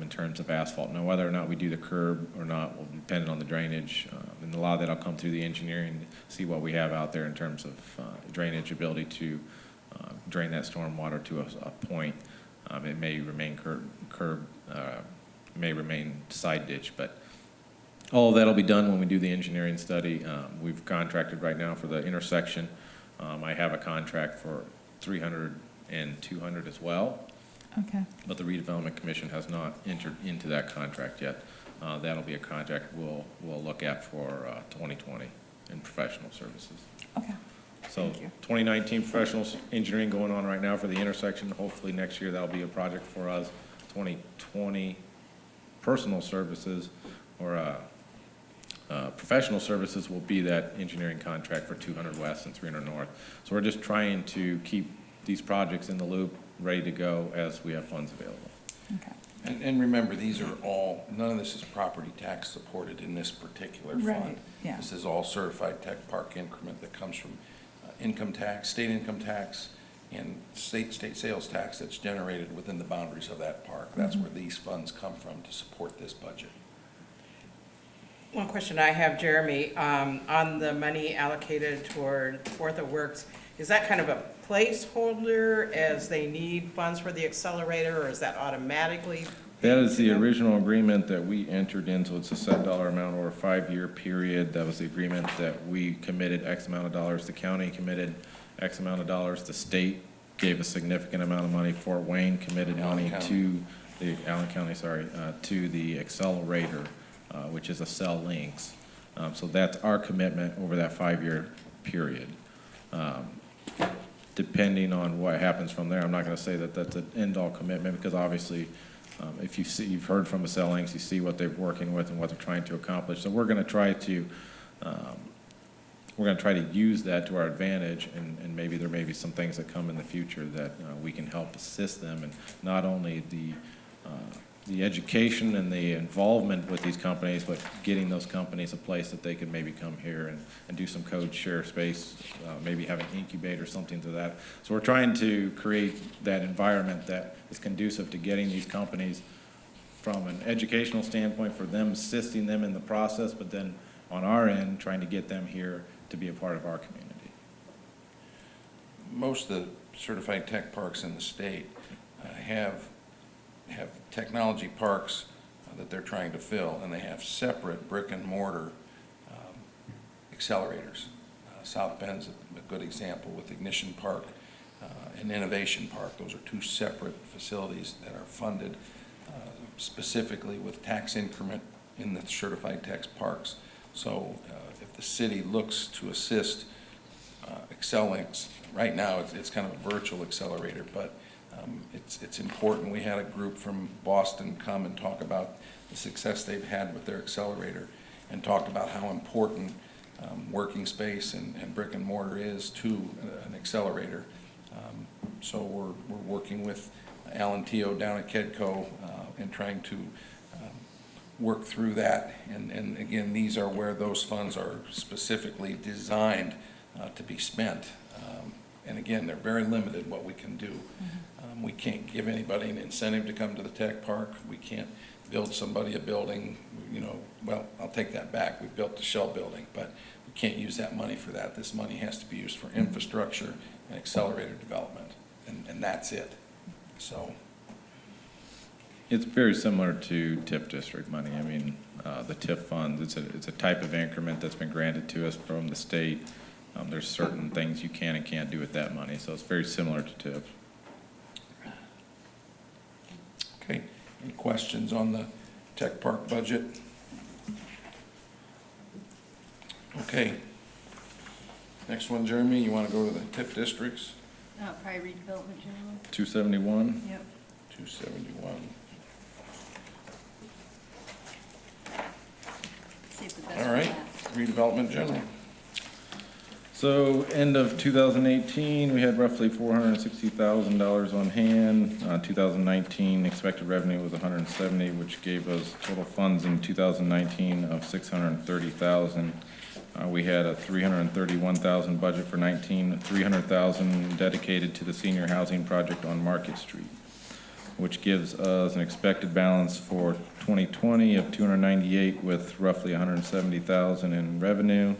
H: in terms of asphalt. Now, whether or not we do the curb or not will depend on the drainage, and a lot of that will come through the engineering to see what we have out there in terms of drainage ability to drain that storm water to a point. It may remain curb, may remain side ditch, but all of that will be done when we do the engineering study. We've contracted right now for the intersection. I have a contract for 300 and 200 as well,
A: okay,
H: but the redevelopment commission has not entered into that contract yet. That'll be a contract we'll look at for 2020 in professional services.
A: okay.
H: So
A: Thank you.
H: 2019 professional engineering going on right now for the intersection. Hopefully next year that'll be a project for us. 2020 personal services or professional services will be that engineering contract for 200 west and 300 north. So we're just trying to keep these projects in the loop, ready to go as we have funds available.
A: Okay.
B: And remember, these are all, none of this is property tax supported in this particular fund.
A: Right, yeah.
B: This is all certified tech park increment that comes from income tax, state income tax, and state sales tax that's generated within the boundaries of that park. That's where these funds come from to support this budget.
E: One question I have, Jeremy, on the money allocated toward Ortho Works, is that kind of a placeholder as they need funds for the accelerator, or is that automatically?
H: That is the original agreement that we entered into. It's a set dollar amount over a 5-year period. That was the agreement that we committed X amount of dollars. The county committed X amount of dollars. The state gave a significant amount of money. Fort Wayne committed money to the, Allen County, sorry, to the accelerator, which is a Cell Links. So that's our commitment over that 5-year period. Depending on what happens from there, I'm not going to say that that's an end-all commitment, because obviously, if you see, you've heard from the Cell Links, you see what they're working with and what they're trying to accomplish. So we're going to try to use that to our advantage, and maybe there may be some things that come in the future that we can help assist them, and not only the education and the involvement with these companies, but getting those companies a place that they could maybe come here and do some code share space, maybe have an incubator, something to that. So we're trying to create that environment that is conducive to getting these companies from an educational standpoint, for them, assisting them in the process, but then on our end, trying to get them here to be a part of our community.
B: Most of the certified tech parks in the state have technology parks that they're trying to fill, and they have separate brick and mortar accelerators. South Bend's a good example with Ignition Park and Innovation Park. Those are two separate facilities that are funded specifically with tax increment in the certified tech parks. So if the city looks to assist Excellinks, right now it's kind of a virtual accelerator, but it's important. We had a group from Boston come and talk about the success they've had with their accelerator, and talked about how important working space and brick and mortar is to an accelerator. So we're working with Alan Teo down at KEDCO and trying to work through that. And again, these are where those funds are specifically designed to be spent. And again, they're very limited what we can do. We can't give anybody an incentive to come to the tech park. We can't build somebody a building, you know, well, I'll take that back. We built the Shell building, but we can't use that money for that. This money has to be used for infrastructure and accelerator development, and that's it. So.
H: It's very similar to TIF district money. I mean, the TIF funds, it's a type of increment that's been granted to us from the state. There's certain things you can and can't do with that money, so it's very similar to TIF.
B: Okay, any questions on the tech park budget? Okay. Next one, Jeremy, you want to go to the TIF districts?
D: Probably redevelopment general.
H: 271?
D: Yep.
B: 271.
D: Save the best
B: All
D: for
B: right,
D: last.
B: redevelopment general.
H: So end of 2018, we had roughly $460,000 on hand. 2019 expected revenue was 170, which gave us total funds in 2019 of 630,000. We had a 331,000 budget for 19, 300,000 dedicated to the senior housing project on Market Street, which gives us an expected balance for 2020 of 298 with roughly 170,000 in revenue.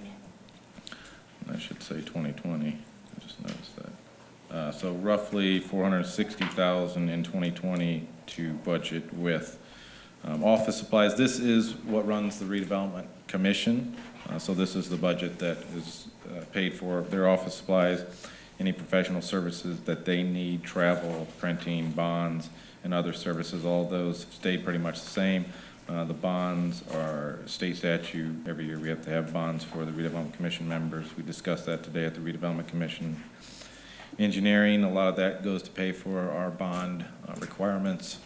H: I should say 2020, I just noticed that. So roughly 460,000 in 2020 to budget with office supplies. This is what runs the redevelopment commission. So this is the budget that is paid for their office supplies, any professional services that they need, travel, printing, bonds, and other services. All those stayed pretty much the same. The bonds are state statute. Every year we have to have bonds for the redevelopment commission members. We discussed that today at the redevelopment commission. Engineering, a lot of that goes to pay for our bond requirements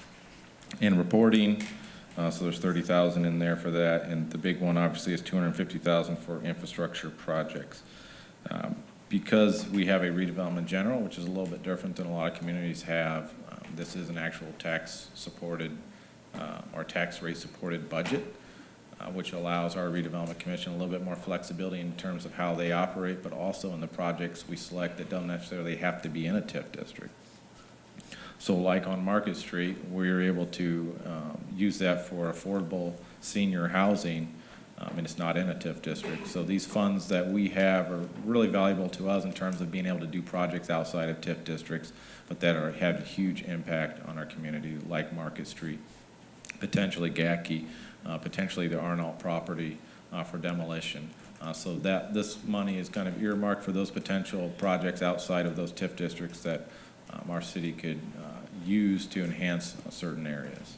H: and reporting. So there's 30,000 in there for that, and the big one obviously is 250,000 for infrastructure projects. Because we have a redevelopment general, which is a little bit different than a lot of communities have, this is an actual tax supported or tax rate supported budget, which allows our redevelopment commission a little bit more flexibility in terms of how they operate, but also in the projects we select that don't necessarily have to be in a TIF district. So like on Market Street, we're able to use that for affordable senior housing, and it's not in a TIF district. So these funds that we have are really valuable to us in terms of being able to do projects outside of TIF districts, but that have a huge impact on our community, like Market Street, potentially Gackey, potentially the Arnault property for demolition. So that this money is kind of earmarked for those potential projects outside of those TIF districts that our city could use to enhance certain areas.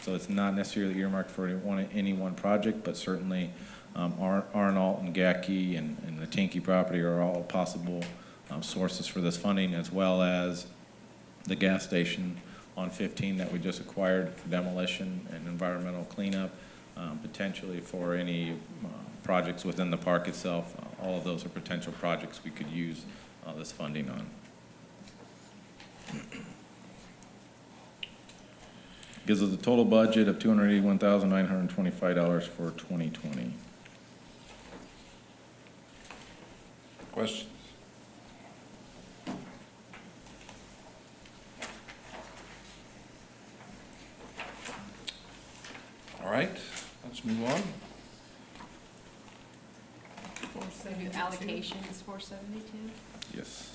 H: So it's not necessarily earmarked for any one project, but certainly Arnault and Gackey and the Tinky property are all possible sources for this funding, as well as the gas station on 15 that we just acquired for demolition and environmental cleanup, potentially for any projects within the park itself. All of those are potential projects we could use this funding on. Gives us a total budget of $281,925 for 2020.
B: Questions? All right, let's move on.
D: So your allocation is 472?
H: Yes.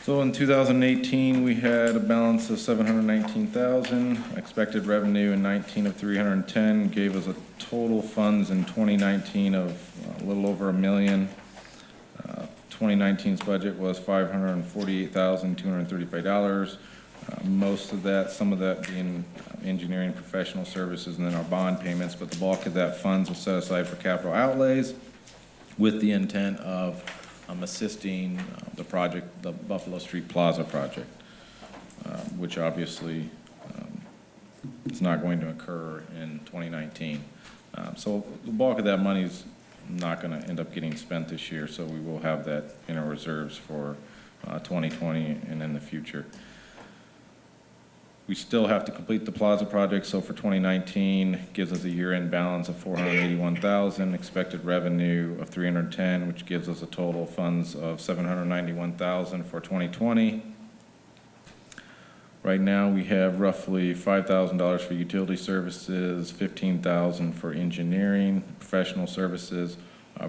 H: So in 2018, we had a balance of 719,000. Expected revenue in 19 of 310 gave us a total funds in 2019 of a little over $1 million. 2019's budget was $548,235. Most of that, some of that being engineering professional services and then our bond payments, but the bulk of that funds was set aside for capital outlays with the intent of assisting the project, the Buffalo Street Plaza project, which obviously is not going to occur in 2019. So the bulk of that money is not going to end up getting spent this year, so we will have that in our reserves for 2020 and in the future. We still have to complete the plaza project, so for 2019, gives us a year-end balance of $481,000, expected revenue of $310,000, which gives us a total funds of $791,000 for 2020. Right now, we have roughly $5,000 for utility services, $15,000 for engineering, professional services,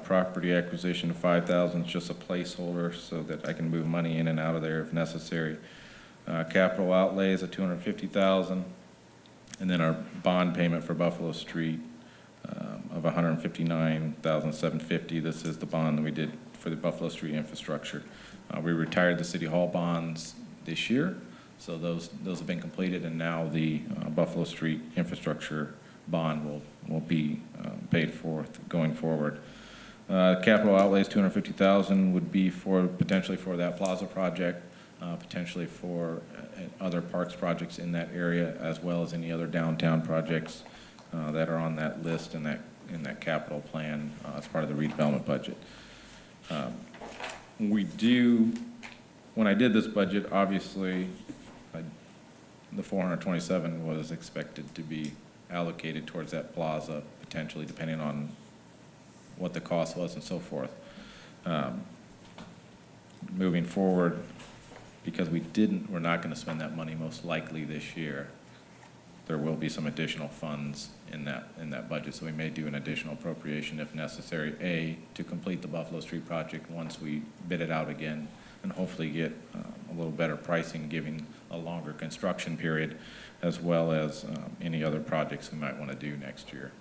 H: property acquisition of $5,000, is just a placeholder so that I can move money in and out of there if necessary. Capital outlays of $250,000, and then our bond payment for Buffalo Street of $159,750. This is the bond that we did for the Buffalo Street infrastructure. We retired the City Hall bonds this year, so those have been completed, and now the Buffalo Street infrastructure bond will be paid for going forward. Capital outlays $250,000 would be potentially for that plaza project. Potentially for other parks projects in that area, as well as any other downtown projects that are on that list in that capital plan as part of the redevelopment budget. When I did this budget, obviously, the 427 was expected to be allocated towards that plaza, potentially depending on what the cost was and so forth. Moving forward, because we're not going to spend that money most likely this year, there will be some additional funds in that budget. So we may do an additional appropriation if necessary, to complete the Buffalo Street project once we bid it out again, and hopefully get a little better pricing, giving a longer construction period, as well as any other projects we might want to do next year.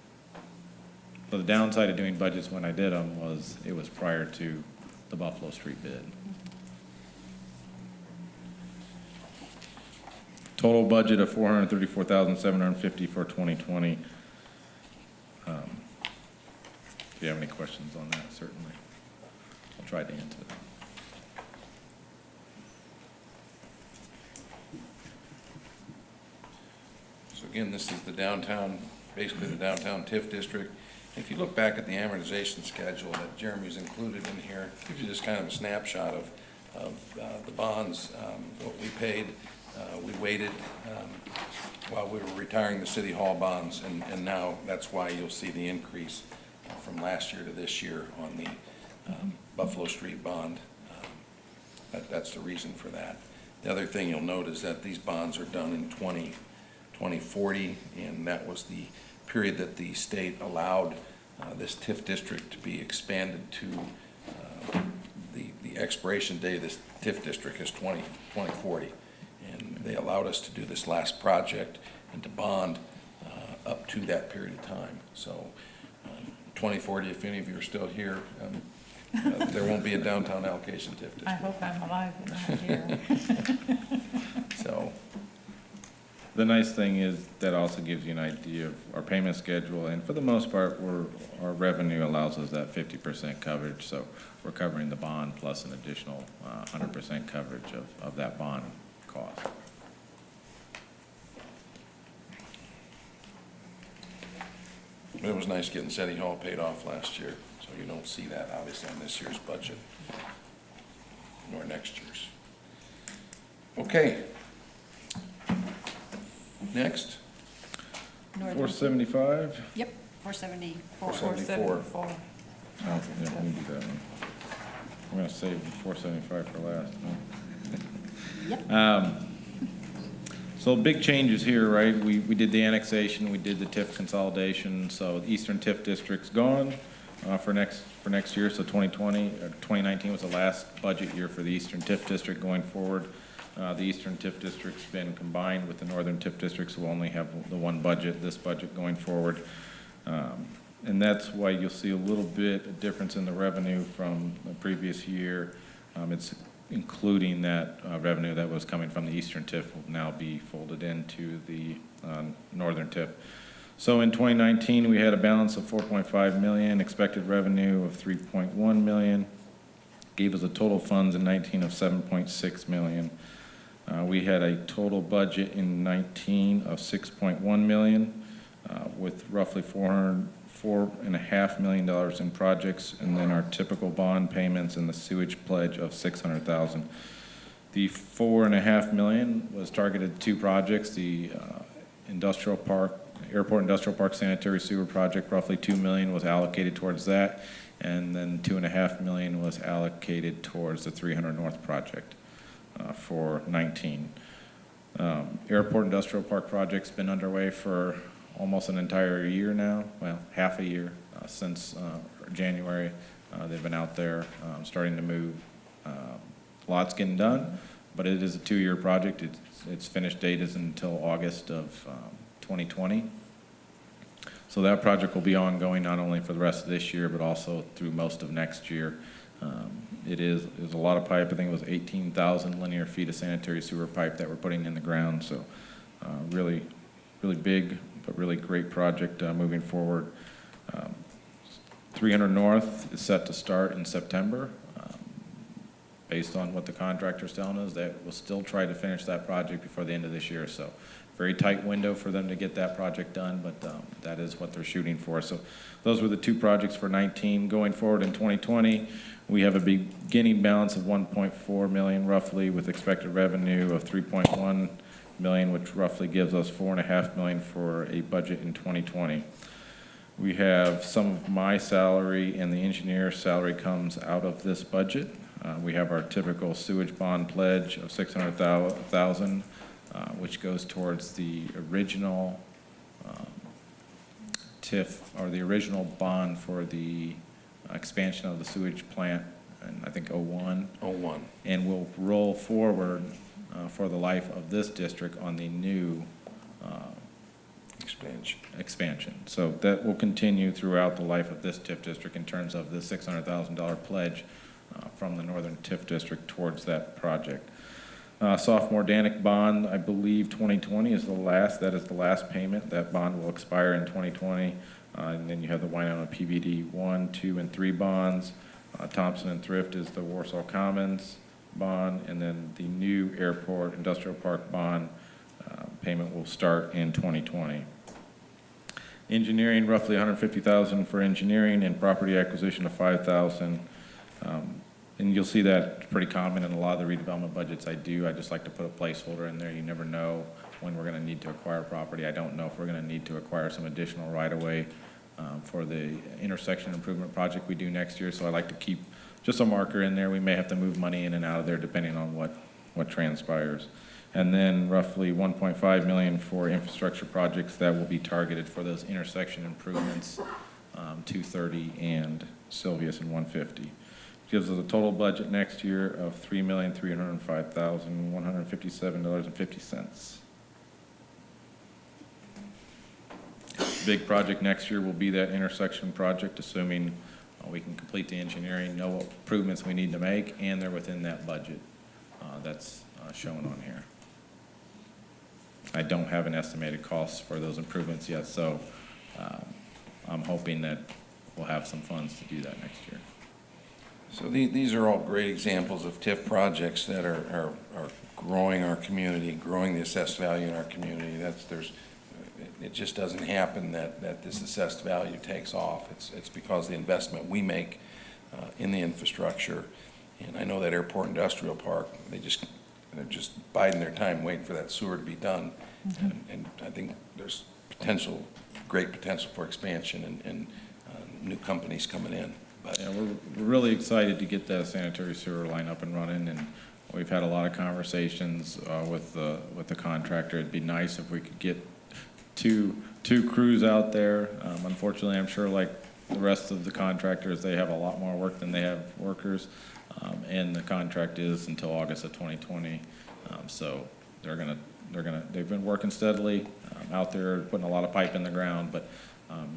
H: So the downside of doing budgets when I did them was it was prior to the Buffalo Street bid. Total budget of $434,750 for 2020. If you have any questions on that, certainly I'll try to answer them.
B: So again, this is the downtown, basically the downtown TIF district. If you look back at the amortization schedule that Jeremy's included in here, it gives you just kind of a snapshot of the bonds, what we paid. We waited while we were retiring the City Hall bonds, and now that's why you'll see the increase from last year to this year on the Buffalo Street bond. That's the reason for that. The other thing you'll note is that these bonds are done in 2040, and that was the period that the state allowed this TIF district to be expanded to. The expiration date of this TIF district is 2040. And they allowed us to do this last project and to bond up to that period of time. So 2040, if any of you are still here, there won't be a downtown allocation TIF district.
A: I hope I'm alive and not here.
B: So
H: The nice thing is that also gives you an idea of our payment schedule, and for the most part, our revenue allows us that 50% coverage, so we're covering the bond plus an additional 100% coverage of that bond cost.
B: it was nice getting City Hall paid off last year, so you don't see that obviously on this year's budget, nor next year's. Okay. Next.
H: 475?
D: Yep, 474.
B: 474.
H: Oh, yeah, we can do that one. I'm gonna save the 475 for last.
D: Yep.
H: So big changes here, right? We did the annexation, we did the TIF consolidation, so the Eastern TIF District's gone for next year, so 2019 was the last budget year for the Eastern TIF District going forward. The Eastern TIF District's been combined with the Northern TIF District, so we'll only have the one budget, this budget going forward. And that's why you'll see a little bit of difference in the revenue from the previous year. It's including that revenue that was coming from the Eastern TIF will now be folded into the Northern TIF. So in 2019, we had a balance of $4.5 million, expected revenue of $3.1 million, gave us a total funds in 19 of $7.6 million. We had a total budget in 19 of $6.1 million, with roughly $400,000 $4.5 million in projects, and then our typical bond payments and the sewage pledge of $600,000. The $4.5 million was targeted to 2 projects, the industrial park, Airport Industrial Park Sanitary Sewer Project, roughly $2 million was allocated towards that, and then $2.5 million was allocated towards the 300 North project for 19. Airport Industrial Park project's been underway for almost an entire year now, well, half a year, since January. They've been out there starting to move. Lots getting done, but it is a 2-year project. Its finished date is until August of 2020. So that project will be ongoing not only for the rest of this year, but also through most of next year. There's a lot of pipe. I think it was 18,000 linear feet of sanitary sewer pipe that we're putting in the ground. So really, really big, but really great project moving forward. 300 North is set to start in September. Based on what the contractor's telling us, that we'll still try to finish that project before the end of this year. So very tight window for them to get that project done, but that is what they're shooting for. So those were the 2 projects for 19. Going forward in 2020, we have a beginning balance of $1.4 million roughly, with expected revenue of $3.1 million, which roughly gives us $4.5 million for a budget in 2020. We have some of my salary, and the engineer's salary comes out of this budget. We have our typical sewage bond pledge of $600,000, which goes towards the original TIF, or the original bond for the expansion of the sewage plant, and I think '01. And we'll roll forward for the life of this district on the new expansion. So that will continue throughout the life of this TIF district in terms of the $600,000 pledge from the Northern TIF district towards that project. Sophomore Danic bond, I believe 2020 is the last payment. That bond will expire in 2020. And then you have the Winona PBD 1, 2, and 3 bonds. Thompson and Thrift is the Warsaw Commons bond, and then the new Airport Industrial Park bond payment will start in 2020. Engineering, roughly $150,000 for engineering, and property acquisition of $5,000. And you'll see that pretty common in a lot of the redevelopment budgets I do. I just like to put a placeholder in there. You never know when we're going to need to acquire property. I don't know if we're going to need to acquire some additional right-of-way for the intersection improvement project we do next year. So I like to keep just a marker in there. We may have to move money in and out of there depending on what transpires. And then roughly $1.5 million for infrastructure projects that will be targeted for those intersection improvements, 230 and Sylvius and 150. Gives us a total budget next year of $3,305,157.50. Big project next year will be that intersection project, assuming we can complete the engineering, know what improvements we need to make, and they're within that budget that's shown on here. I don't have an estimated cost for those improvements yet, so I'm hoping that we'll have some funds to do that next year.
B: So these are all great examples of TIF projects that are growing our community, growing the assessed value in our community. It just doesn't happen that this assessed value takes off. It's because the investment we make in the infrastructure. And I know that Airport Industrial Park, they're just biding their time waiting for that sewer to be done. Mm-hmm. And I think there's great potential for expansion and new companies coming in. But
H: yeah, we're really excited to get that sanitary sewer line up and running, and we've had a lot of conversations with the contractor. It'd be nice if we could get two crews out there. Unfortunately, I'm sure like the rest of the contractors, they have a lot more work than they have workers, and the contract is until August of 2020. So they've been working steadily out there, putting a lot of pipe in the ground, but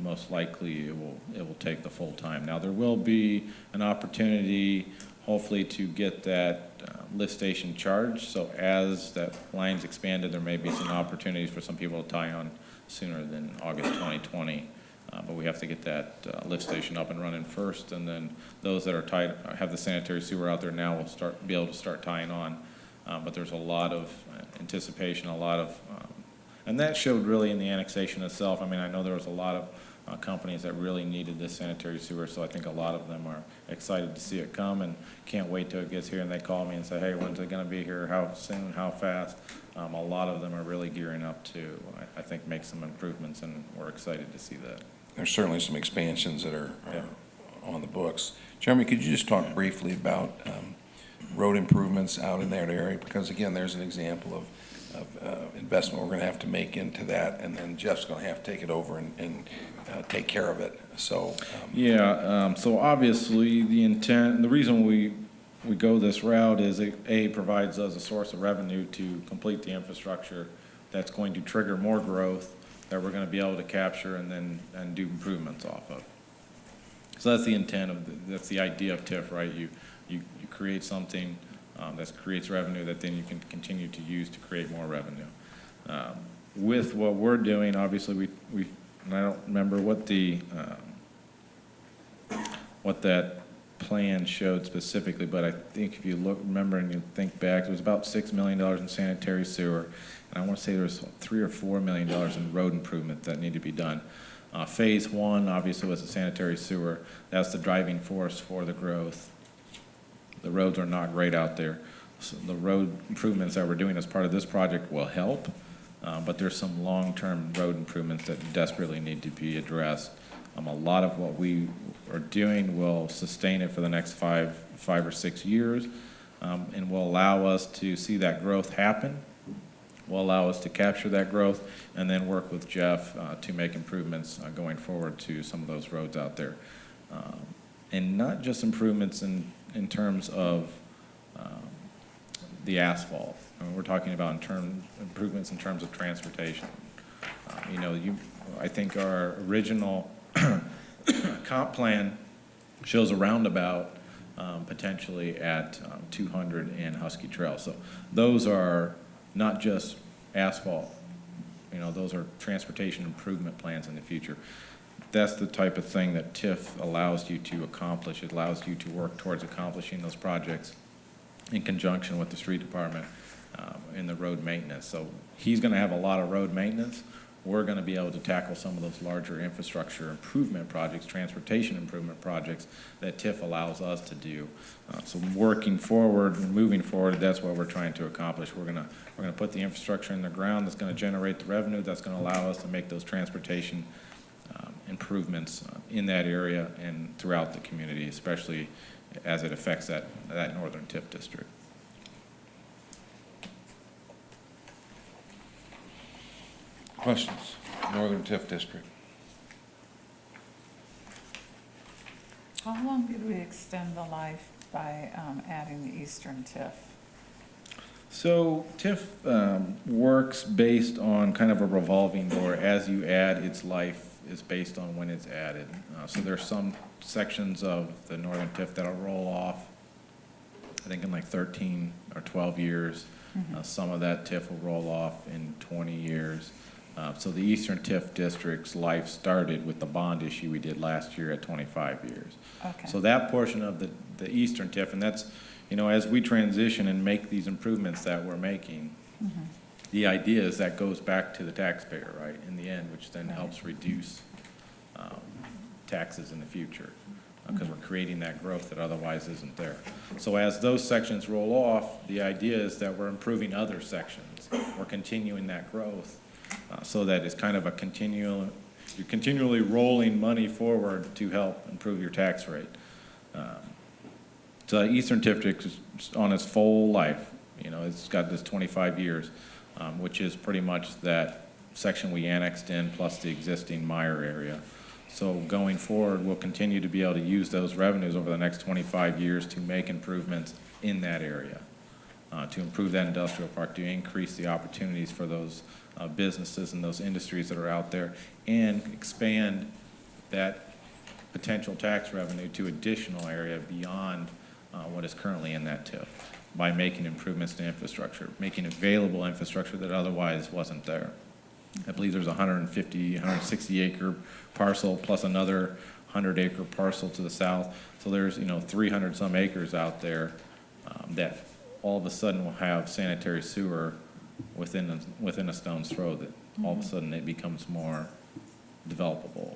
H: most likely it will take the full time. Now there will be an opportunity, hopefully, to get that lift station charged. So as that line's expanded, there may be some opportunities for some people to tie on sooner than August 2020. But we have to get that lift station up and running first, and then those that are have the sanitary sewer out there now will be able to start tying on. But there's a lot of anticipation, and that showed really in the annexation itself. I mean, I know there was a lot companies that really needed this sanitary sewer. So I think a lot of them are excited to see it come and can't wait till it gets here. And they call me and say, hey, when's it going to be here? How soon? How fast? A lot of them are really gearing up to, I think, make some improvements, and we're excited to see that.
B: There's certainly some expansions that are
H: Yeah.
B: on the books. Jeremy, could you just talk briefly about road improvements out in that area? Because again, there's an example of investment we're going to have to make into that, and then Jeff's going to have to take it over and take care of it. So,
H: Yeah, so obviously the intent, the reason we go this route is it provides us a source of revenue to complete the infrastructure that's going to trigger more growth that we're going to be able to capture and do improvements off of. So that's the intent that's the idea of TIF, right? You create something that creates revenue that then you can continue to use to create more revenue. With what we're doing, obviously and I don't remember what that plan showed specifically, but I think if you remember and you think back, it was about $6 million in sanitary sewer, and I want to say there was $3 or $4 million in road improvement that needed to be done. Phase one, obviously, was the sanitary sewer. That's the driving force for the growth. The roads are not great out there. So the road improvements that we're doing as part of this project will help, but there's some long-term road improvements that desperately need to be addressed. A lot of what we are doing will sustain it for the next five or 6 years, and will allow us to see that growth happen, will allow us to capture that growth, and then work with Jeff to make improvements going forward to some of those roads out there. And not just improvements in terms of the asphalt. We're talking about improvements in terms of transportation. I think our original comp plan shows a roundabout potentially at 200 and Husky Trail. So those are not just asphalt, those are transportation improvement plans in the future. That's the type of thing that TIF allows you to accomplish. It allows you to work towards accomplishing those projects in conjunction with the street department in the road maintenance. So he's going to have a lot of road maintenance. We're going to be able to tackle some of those larger infrastructure improvement projects, transportation improvement projects that TIF allows us to do. So working forward and moving forward, that's what we're trying to accomplish. We're going to put the infrastructure in the ground that's going to generate the revenue that's going to allow us to make those transportation improvements in that area and throughout the community, especially as it affects that northern TIF district.
B: questions? Northern TIF District.
A: How long did we extend the life by adding the eastern TIF?
H: So TIF works based on kind of a revolving door. As you add, its life is based on when it's added. So there's some sections of the northern TIF that'll roll off, I think in like 13 or 12 years. Some of that TIF will roll off in 20 years. So the Eastern TIF District's life started with the bond issue we did last year at 25 years.
A: Okay.
H: So that portion of the Eastern TIF, and that's, as we transition and make these improvements that we're making, the idea is that goes back to the taxpayer, right, in the end, which then helps reduce taxes in the future, because we're creating that growth that otherwise isn't there. So as those sections roll off, the idea is that we're improving other sections. We're continuing that growth so that it's kind of a you're continually rolling money forward to help improve your tax rate. So Eastern TIF District is on its full life. It's got this 25 years, which is pretty much that section we annexed in plus the existing Meyer area. So going forward, we'll continue to be able to use those revenues over the next 25 years to make improvements in that area, to improve that industrial park, to increase the opportunities for those businesses and those industries that are out there, and expand that potential tax revenue to additional area beyond what is currently in that TIF by making improvements to infrastructure, making available infrastructure that otherwise wasn't there. I believe there's 160 acre parcel plus another 100 acre parcel to the south. So there's 300 some acres out there that all of a sudden will have sanitary sewer within a stone's throw, that all of a sudden it becomes more developable.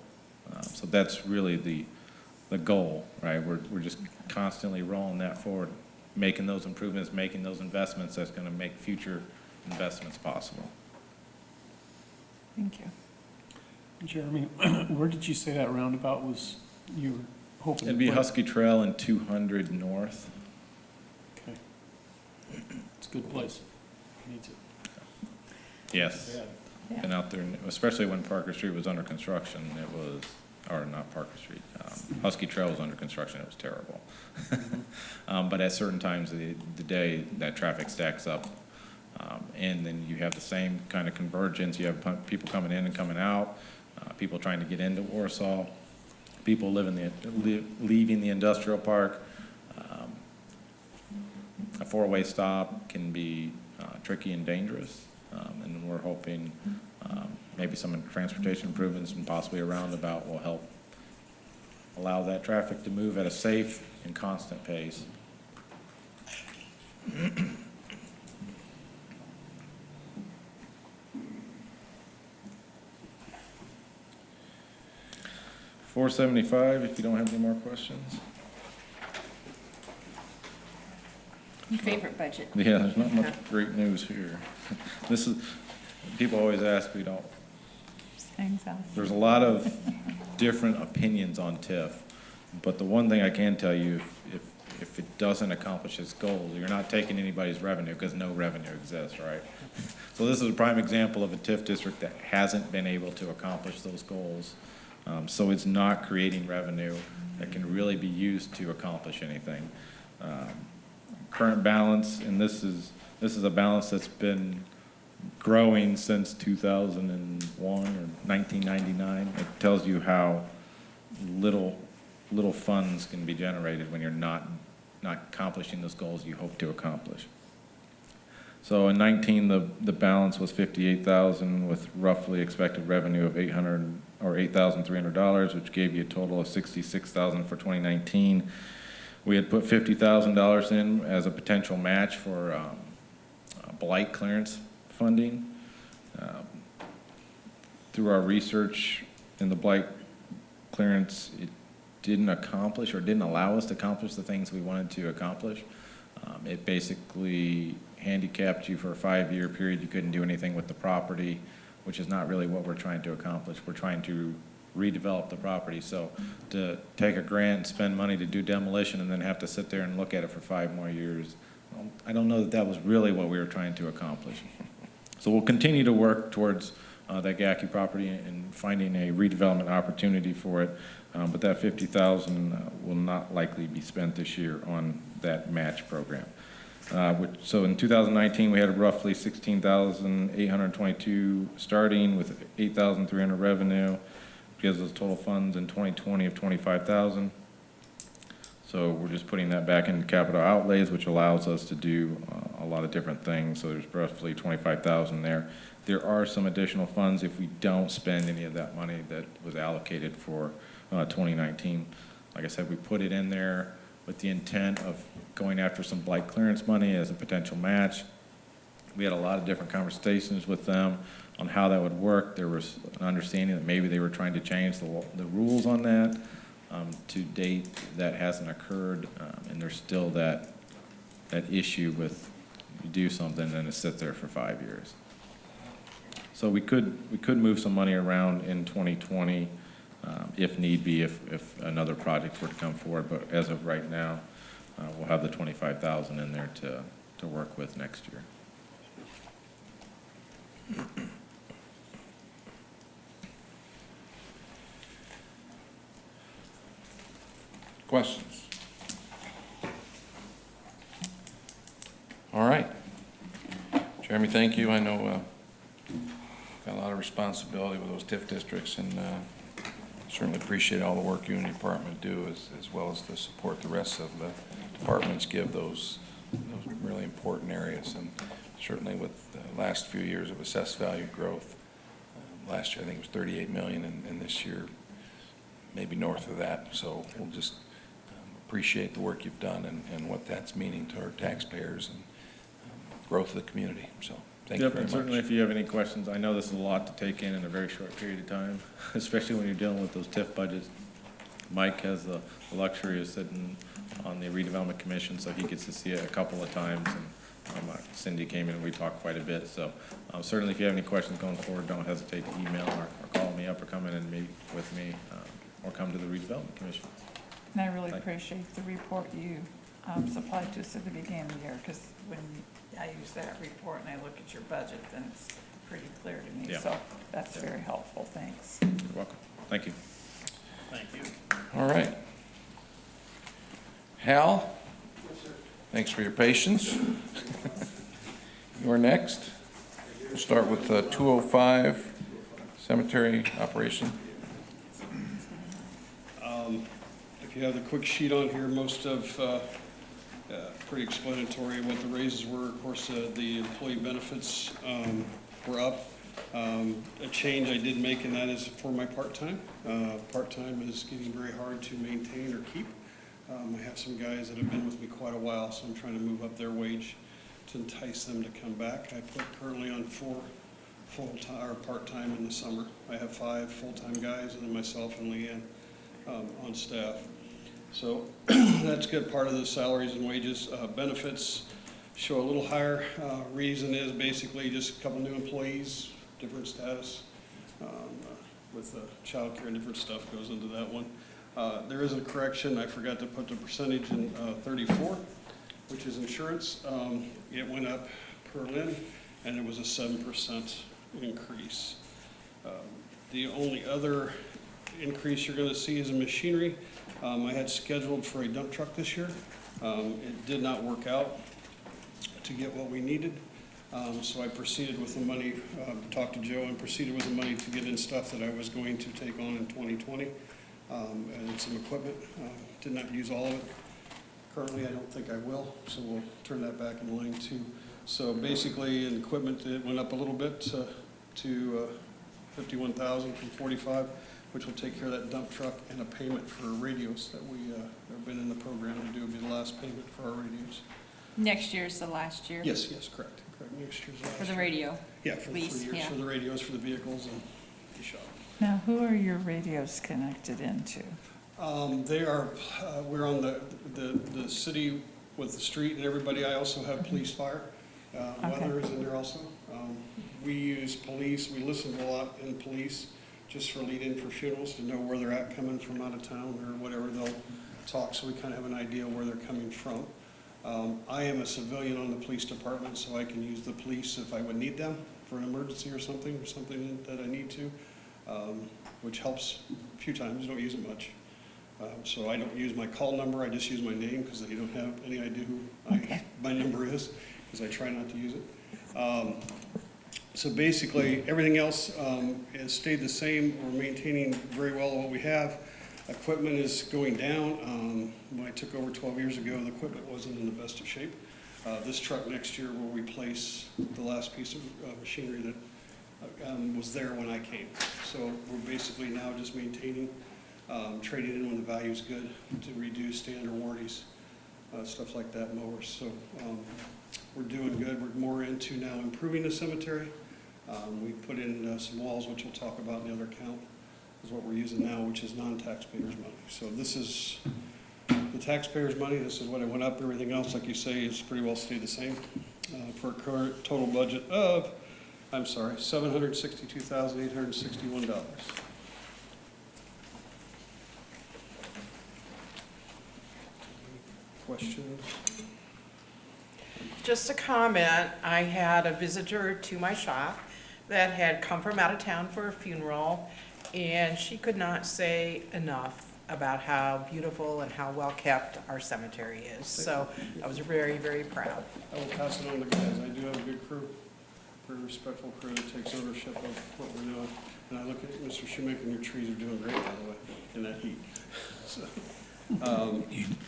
H: So that's really the goal, right? We're just constantly rolling that forward, making those improvements, making those investments that's going to make future investments possible.
D: Thank you.
L: Jeremy, where did you say that roundabout was, you were hoping?
H: It'd be
L: to put?
H: Husky Trail and 200 North.
L: Okay. It's a good place. Needs it.
H: Yes.
L: Bad.
H: Been out there, especially when Parker Street was under construction, it was, or not Parker Street, Husky Trail was under construction, it was terrible. But at certain times of the day, that traffic stacks up. And then you have the same kind of convergence, you have people coming in and coming out, people trying to get into Warsaw, people leaving the industrial park. A four-way stop can be tricky and dangerous. And we're hoping maybe some transportation improvements and possibly a roundabout will help allow that traffic to move at a safe and constant pace. $475, if you don't have any more questions.
D: Your favorite budget?
H: Yeah, there's not much great news here. This is, people always ask, we don't,
D: Same sauce.
H: there's a lot of different opinions on TIF, but the one thing I can tell you, if it doesn't accomplish its goals, you're not taking anybody's revenue, because no revenue exists, right? So this is a prime example of a TIF district that hasn't been able to accomplish those goals. So it's not creating revenue that can really be used to accomplish anything. Current balance, and this is a balance that's been growing since 2001 or 1999. It tells you how little funds can be generated when you're not accomplishing those goals you hope to accomplish. So in 19, the balance was $58,000 with roughly expected revenue of $8,300, which gave you a total of $66,000 for 2019. We had put $50,000 in as a potential match for blight clearance funding. Through our research in the blight clearance, it didn't accomplish or didn't allow us to accomplish the things we wanted to accomplish. It basically handicapped you for a 5-year period. You couldn't do anything with the property, which is not really what we're trying to accomplish. We're trying to redevelop the property. So to take a grant and spend money to do demolition and then have to sit there and look at it for 5 more years, I don't know that that was really what we were trying to accomplish. So we'll continue to work towards that Gacky property and finding a redevelopment opportunity for it. But that $50,000 will not likely be spent this year on that match program. So in 2019, we had roughly $16,822 starting with $8,300 revenue, gives us total funds in 2020 of $25,000. So we're just putting that back into capital outlays, which allows us to do a lot of different things. So there's roughly $25,000 there. There are some additional funds if we don't spend any of that money that was allocated for 2019. Like I said, we put it in there with the intent of going after some blight clearance money as a potential match. We had a lot of different conversations with them on how that would work. There was an understanding that maybe they were trying to change the rules on that. To date, that hasn't occurred, and there's still that issue with you do something and it sits there for 5 years. So we could move some money around in 2020 if need be, if another project were to come forward. But as of right now, we'll have the $25,000 in there to work with next year.
B: Questions? All right. Jeremy, thank you. I know got a lot of responsibility with those TIF districts, and certainly appreciate all the work you and your department do, as well as the support the rest of the departments give those really important areas. And certainly with the last few years of assessed value growth, last year I think it was 38 million, and this year maybe north of that. So we'll just appreciate the work you've done and what that's meaning to our taxpayers and growth of the community. So Thank you
H: Yep,
B: very
H: and certainly
B: much.
H: if you have any questions, I know this is a lot to take in a very short period of time, especially when you're dealing with those TIF budgets. Mike has the luxury of sitting on the redevelopment commission, so he gets to see it a couple of times. And Cindy came in and we talked quite a bit. So certainly if you have any questions going forward, don't hesitate to email or call me up or come in and meet with me or come to the redevelopment commission.
A: And I really
H: Thank you.
A: appreciate the report you supplied to us at the beginning of the year, because when I use that report and I look at your budget, then it's pretty clear to me.
H: Yeah.
A: So that's very helpful, thanks.
H: You're welcome. Thank you.
C: Thank you.
B: All right. Hal? Thanks for your patience. You're next. We'll start with 205 cemetery operation.
M: If you have the quick sheet on here, most of, pretty explanatory of what the raises were. Of course, the employee benefits were up. A change I did make in that is for my part-time. Part-time is getting very hard to maintain or keep. I have some guys that have been with me quite a while, so I'm trying to move up their wage to entice them to come back. I put currently on 4 full-time or part-time in the summer. I have 5 full-time guys and then myself and Leanne on staff. So that's good. Part of the salaries and wages. Benefits show a little higher. Reason is basically just a couple new employees, different status with childcare and different stuff goes into that one. There is a correction. I forgot to put the percentage in 34, which is insurance. It went up per Lynn, and it was a 7% increase. The only other increase you're going to see is in machinery. I had scheduled for a dump truck this year. It did not work out to get what we needed. So I proceeded with the money, talked to Joe, and proceeded with the money to get in stuff that I was going to take on in 2020. And some equipment. Did not use all of it. Currently, I don't think I will, so we'll turn that back in line too. So basically, in equipment, it went up a little bit to 51,000 from 45, which will take care of that dump truck and a payment for radios that we have been in the program to do. Will be the last payment for our radios.
D: Next year's the last year?
M: Yes, correct. Next year's last
D: For the
M: year.
D: radio?
M: Yeah, for the
D: lease,
M: 3 years,
D: yeah.
M: for the radios, for the vehicles and the shop.
A: Now, who are your radios connected into?
M: They are, we're on the city with the street and everybody. I also have police fire. Weather is in there also. We use police, we listen a lot in police, just for lead-in for funerals, to know where they're at coming from out of town or whatever. They'll talk, so we kind of have an idea where they're coming from. I am a civilian on the police department, so I can use the police if I would need them for an emergency or something that I need to, which helps a few times. Don't use it much. So I don't use my call number, I just use my name because they don't have any idea who my number is, because I try not to use it. So basically, everything else has stayed the same. We're maintaining very well what we have. Equipment is going down. When I took over 12 years ago, the equipment wasn't in the best of shape. This truck next year will replace the last piece of machinery that was there when I came. So we're basically now just maintaining, trading in when the value's good to reduce standard warranties, stuff like that, mowers. So we're doing good. We're more into now improving the cemetery. We put in some walls, which we'll talk about in the other account, is what we're using now, which is non-taxpayers' money. So this is the taxpayers' money. This is what it went up. Everything else, like you say, is pretty well stayed the same. For a current total budget of, $762,861. Questions?
E: Just a comment, I had a visitor to my shop that had come from out of town for a funeral, and she could not say enough about how beautiful and how well-kept our cemetery is. So I was very, very proud.
M: I will pass it on to guys. I do have a good crew, very respectful crew that takes ownership of what we're doing. And I look at Mr. Shoemaker, and your trees are doing great, by the way, in that heat. So,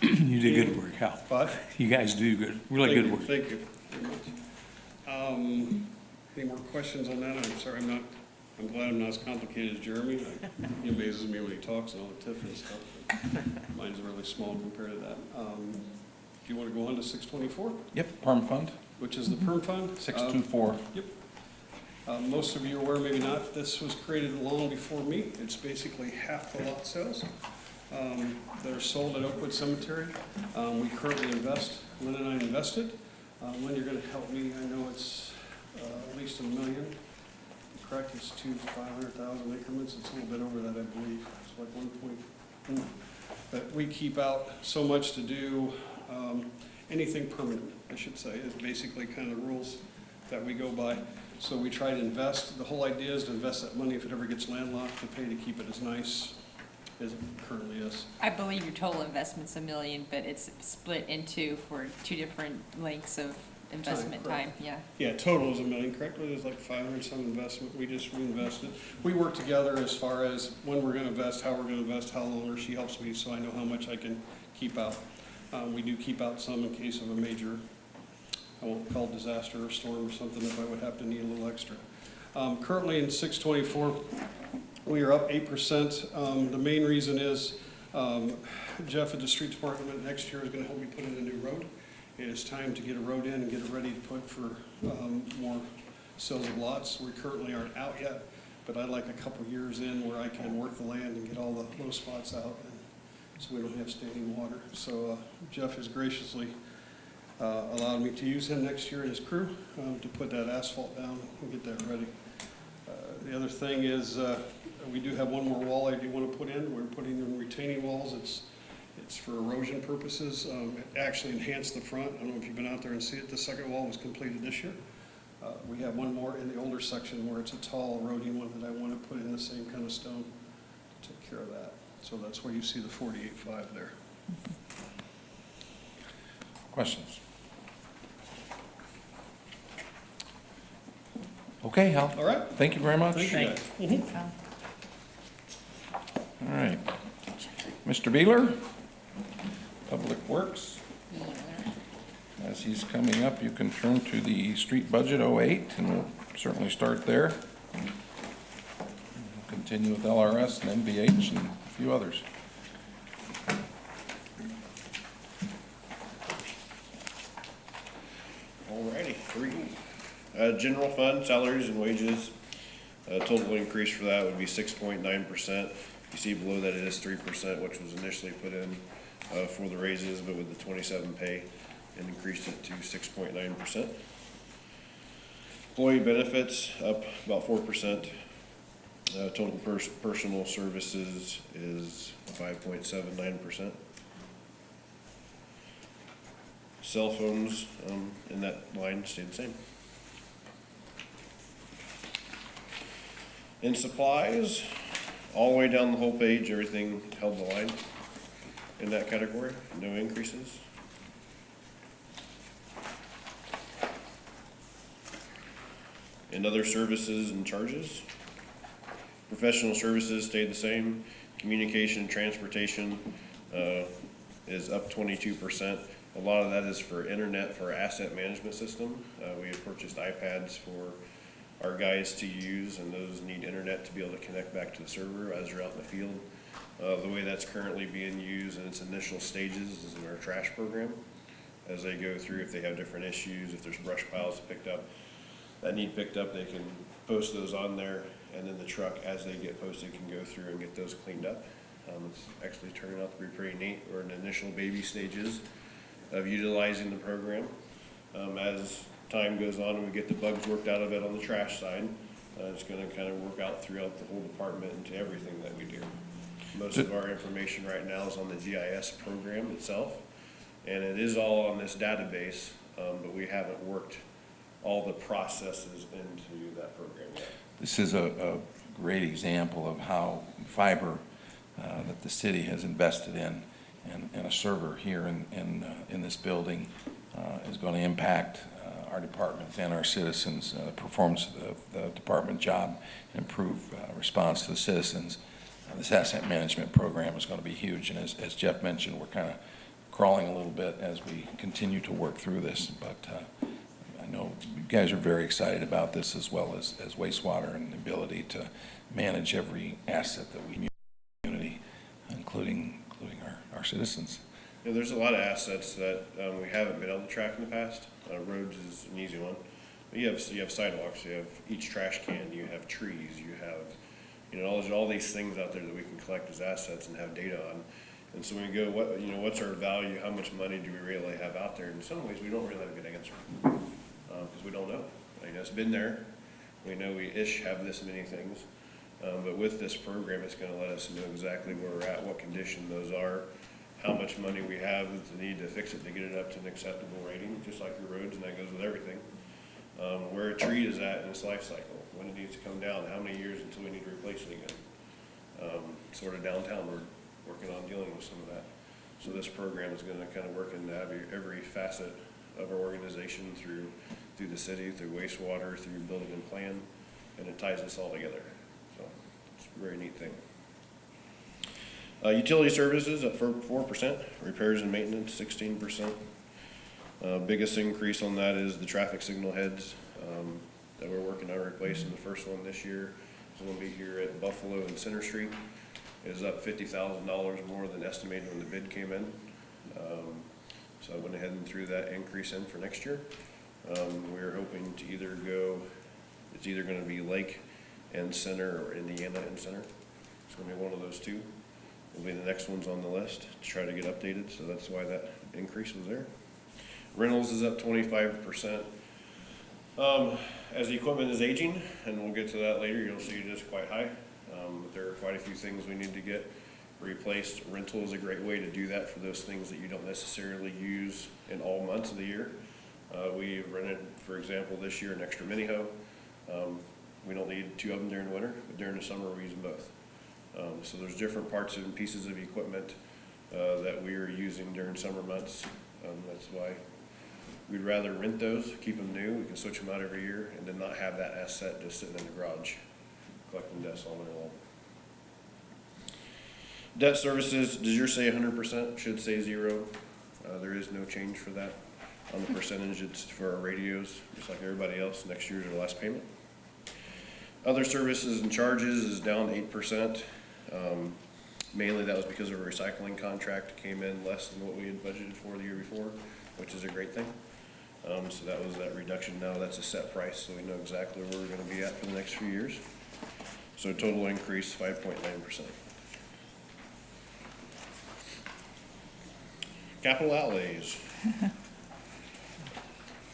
K: You do good work, Hal.
M: but
K: You guys do good, really good work.
M: Thank you very much. Any more questions on that? I'm sorry, I'm glad I'm not as complicated as Jeremy. He amazes me when he talks and all the TIF and stuff. But mine's really small compared to that. Do you want to go on to 624?
B: Yep, Parm Fund.
M: which is the PERM fund.
B: 624.
M: Yep. Most of you are aware, maybe not, this was created long before me. It's basically half the lot sales that are sold at Oakwood Cemetery. We currently invest, Lynn and I invested. Lynn, you're gonna help me, I know it's at least $1 million. Correct, it's 500,000 increments, it's a little bit over that, I believe. It's like 1.4. But we keep out so much to do anything permanent, I should say, is basically kind of the rules that we go by. So we try to invest. The whole idea is to invest that money if it ever gets landlocked, to pay to keep it as nice as it currently is.
D: I believe your total investment's $1 million, but it's split into for 2 different lengths of investment time,
M: correct.
D: yeah.
M: Yeah, total is $1 million, correct? There's like 500 some investment. We just reinvested. We work together as far as when we're going to invest, how we're going to invest, how long, or she helps me so I know how much I can keep out. We do keep out some in case of a major, I won't call it disaster or storm or something, if I would have to need a little extra. Currently in 624, we are up 8%. The main reason is Jeff at the street department next year is going to help me put in a new road. It is time to get a road in and get it ready to put for more sales of lots. We currently aren't out yet, but I'd like a couple years in where I can work the land and get all the low spots out, and so we don't have standing water. So Jeff has graciously allowed me to use him next year and his crew to put that asphalt down and get that ready. The other thing is we do have one more wall I do want to put in. We're putting in retaining walls. It's for erosion purposes. It actually enhanced the front. I don't know if you've been out there and see it. The second wall was completed this year. We have one more in the older section where it's a tall eroding one that I want to put in the same kind of stone to take care of that. So that's where you see the 48.5 there.
B: Questions? Okay, Hal.
M: All right.
B: Thank you very much.
M: Thank you, guys. Mhm.
B: All right. Mr. Beeler, Public Works. As he's coming up, you can turn to the street budget 08, and we'll certainly start there. We'll continue with LRS and NVH and a few others.
F: Alrighty, here we go. General fund, salaries and wages, total increase for that would be 6.9%. You see below that it is 3%, which was initially put in for the raises, but with the 27 pay, and increased it to 6.9%. Employee benefits up about 4%. Total personal services is 5.79%. Cell phones in that line stayed the same. In supplies, all the way down the whole page, everything held the line in that category, no increases. In other services and charges, professional services stayed the same. Communication and transportation is up 22%. A lot of that is for internet for our asset management system. We have purchased iPads for our guys to use, and those need internet to be able to connect back to the server as they're out in the field. The way that's currently being used in its initial stages is in our trash program. As they go through, if they have different issues, if there's brush piles picked up, that need picked up, they can post those on there, and then the truck, as they get posted, can go through and get those cleaned up. It's actually turning out to be pretty neat. We're in the initial baby stages of utilizing the program. As time goes on and we get the bugs worked out of it on the trash side, it's gonna kind of work out throughout the whole department into everything that we do. Most of our information right now is on the GIS program itself, and it is all on this database, but we haven't worked all the processes into that program yet.
B: This is a great example of how fiber that the city has invested in, and a server here in this building is going to impact our departments and our citizens, performance of the department job, and improve response to the citizens. This asset management program is going to be huge, and as Jeff mentioned, we're kind of crawling a little bit as we continue to work through this, but I know you guys are very excited about this, as well as wastewater and the ability to manage every asset that we need in the community, including our citizens.
F: You know, there's a lot of assets that we haven't been able to track in the past. Roads is an easy one. But you have sidewalks, you have each trash can, you have trees, you have, all these things out there that we can collect as assets and have data on. And so when we go, what's our value, how much money do we really have out there? In some ways, we don't really have a good answer, because we don't know. It's been there, we know we have this many things, but with this program, it's gonna let us know exactly where we're at, what condition those are, how much money we have, the need to fix it to get it up to an acceptable rating, just like the roads, and that goes with everything. Where a tree is at in its life cycle, when it needs to come down, how many years until we need to replace it again. Sort of downtown, we're working on dealing with some of that. So this program is gonna kind of work into every facet of our organization through the city, through wastewater, through building and plan, and it ties us all together. So it's a very neat thing. Utility services up for 4%, repairs and maintenance 16%. Biggest increase on that is the traffic signal heads that we're working on replacing. The first one this year is going to be here at Buffalo and Center Street. It is up $50,000 more than estimated when the bid came in. So I went ahead and threw that increase in for next year. We're hoping to it's either going to be Lake and Center or Indiana and Center. It's going to be one of those two. Will be the next ones on the list to try to get updated, so that's why that increase was there. Rentals is up 25%. As the equipment is aging, and we'll get to that later, you'll see it is quite high. But there are quite a few things we need to get replaced. Rental is a great way to do that for those things that you don't necessarily use in all months of the year. We rented, for example, this year an extra mini hoe. We don't need 2 of them during the winter, but during the summer we use them both. So there's different parts and pieces of equipment that we are using during summer months. That's why we'd rather rent those, keep them new, we can switch them out every year, and then not have that asset just sitting in the garage collecting dust all winter long. Debt services, does yours say 100%? Should say 0. There is no change for that. On the percentage, it's for our radios, just like everybody else. Next year's our last payment. Other services and charges is down 8%. Mainly that was because of a recycling contract came in less than what we had budgeted for the year before, which is a great thing. So that was that reduction. Now that's a set price, so we know exactly where we're going to be at for the next few years. So total increase 5.9%. Capital outlays.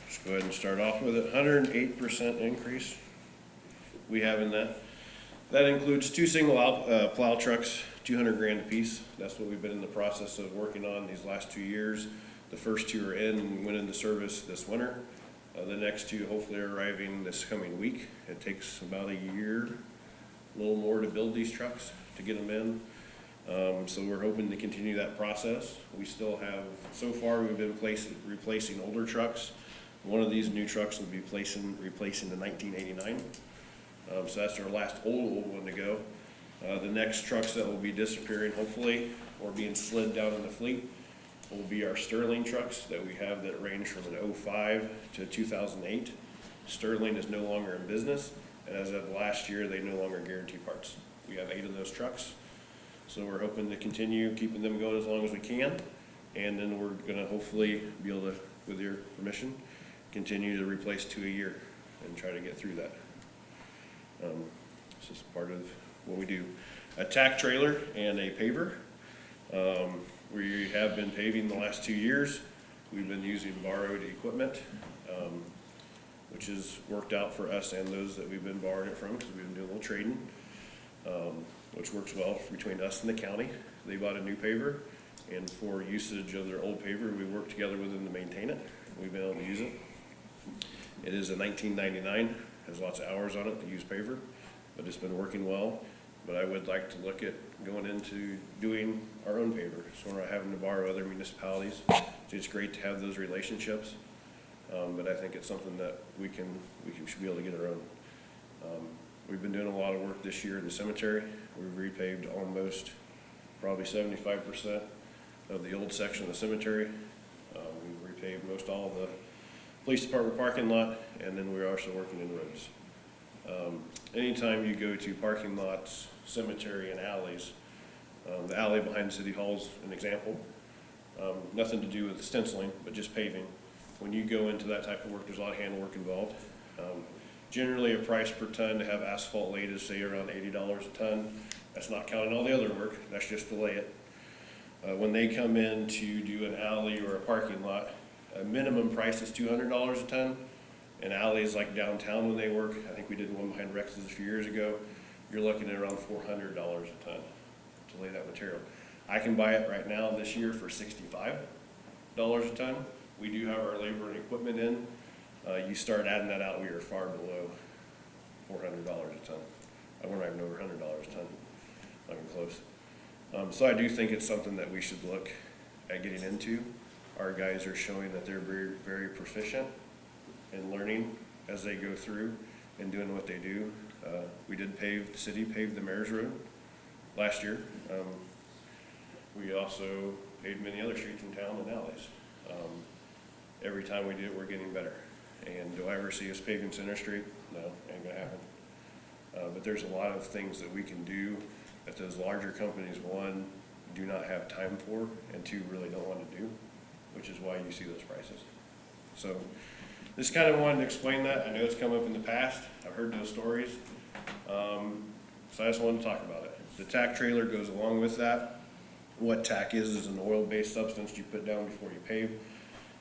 F: Just go ahead and start off with it. 108% increase we have in that. That includes 2 single plow trucks, $200,000 a piece. That's what we've been in the process of working on these last 2 years. The first 2 are in and went into service this winter. The next 2 hopefully are arriving this coming week. It takes about a year, a little more to build these trucks, to get them in. So we're hoping to continue that process. We still have, so far we've been replacing older trucks. One of these new trucks will be replacing the 1989. So that's our last old one to go. The next trucks that will be disappearing hopefully, or being slid down in the fleet, will be our Sterling trucks that we have that range from an 05 to 2008. Sterling is no longer in business, and as of last year, they no longer guarantee parts. We have 8 of those trucks. So we're hoping to continue keeping them going as long as we can, and then we're gonna hopefully be able to, with your permission, continue to replace 2 a year and try to get through that. It's just part of what we do. A tack trailer and a paver. We have been paving the last 2 years. We've been using borrowed equipment, which has worked out for us and those that we've been borrowing it from, because we've been doing a little trading, which works well between us and the county. They bought a new paver, and for usage of their old paver, we work together with them to maintain it. We've been able to use it. It is a 1999, has lots of hours on it to use paver, but it's been working well. But I would like to look at going into doing our own paver, so we're not having to borrow other municipalities. So it's great to have those relationships, but I think it's something that we should be able to get our own. We've been doing a lot of work this year in the cemetery. We've repaved almost, probably 75% of the old section of the cemetery. We've repaved most all of the police department parking lot, and then we're also working in roads. Anytime you go to parking lots, cemetery, and alleys, the alley behind City Hall is an example. Nothing to do with the stenciling, but just paving. when you go into that type of work, there's a lot of handwork involved. Generally, a price per ton to have asphalt laid is say around $80 a ton. That's not counting all the other work, that's just to lay it. When they come in to do an alley or a parking lot, a minimum price is $200 a ton. And alleys like downtown when they work, I think we did one behind Rex's a few years ago, you're looking at around $400 a ton to lay that material. I can buy it right now this year for $65 a ton. We do have our labor and equipment in. You start adding that out, we are far below $400 a ton. We're not even over $100 a ton, not even close. So I do think it's something that we should look at getting into. Our guys are showing that they're very, very proficient in learning as they go through and doing what they do. We did the city paved the Mayor's Road last year. We also paved many other streets in town and alleys. Every time we do it, we're getting better. And do I ever see us paving Center Street? No, ain't gonna happen. But there's a lot of things that we can do that those larger companies, one, do not have time for, and two, really don't want to do, which is why you see those prices. So just kind of wanted to explain that. I know it's come up in the past. I've heard those stories. So I just wanted to talk about it. The tack trailer goes along with that. What tack is an oil-based substance you put down before you pave.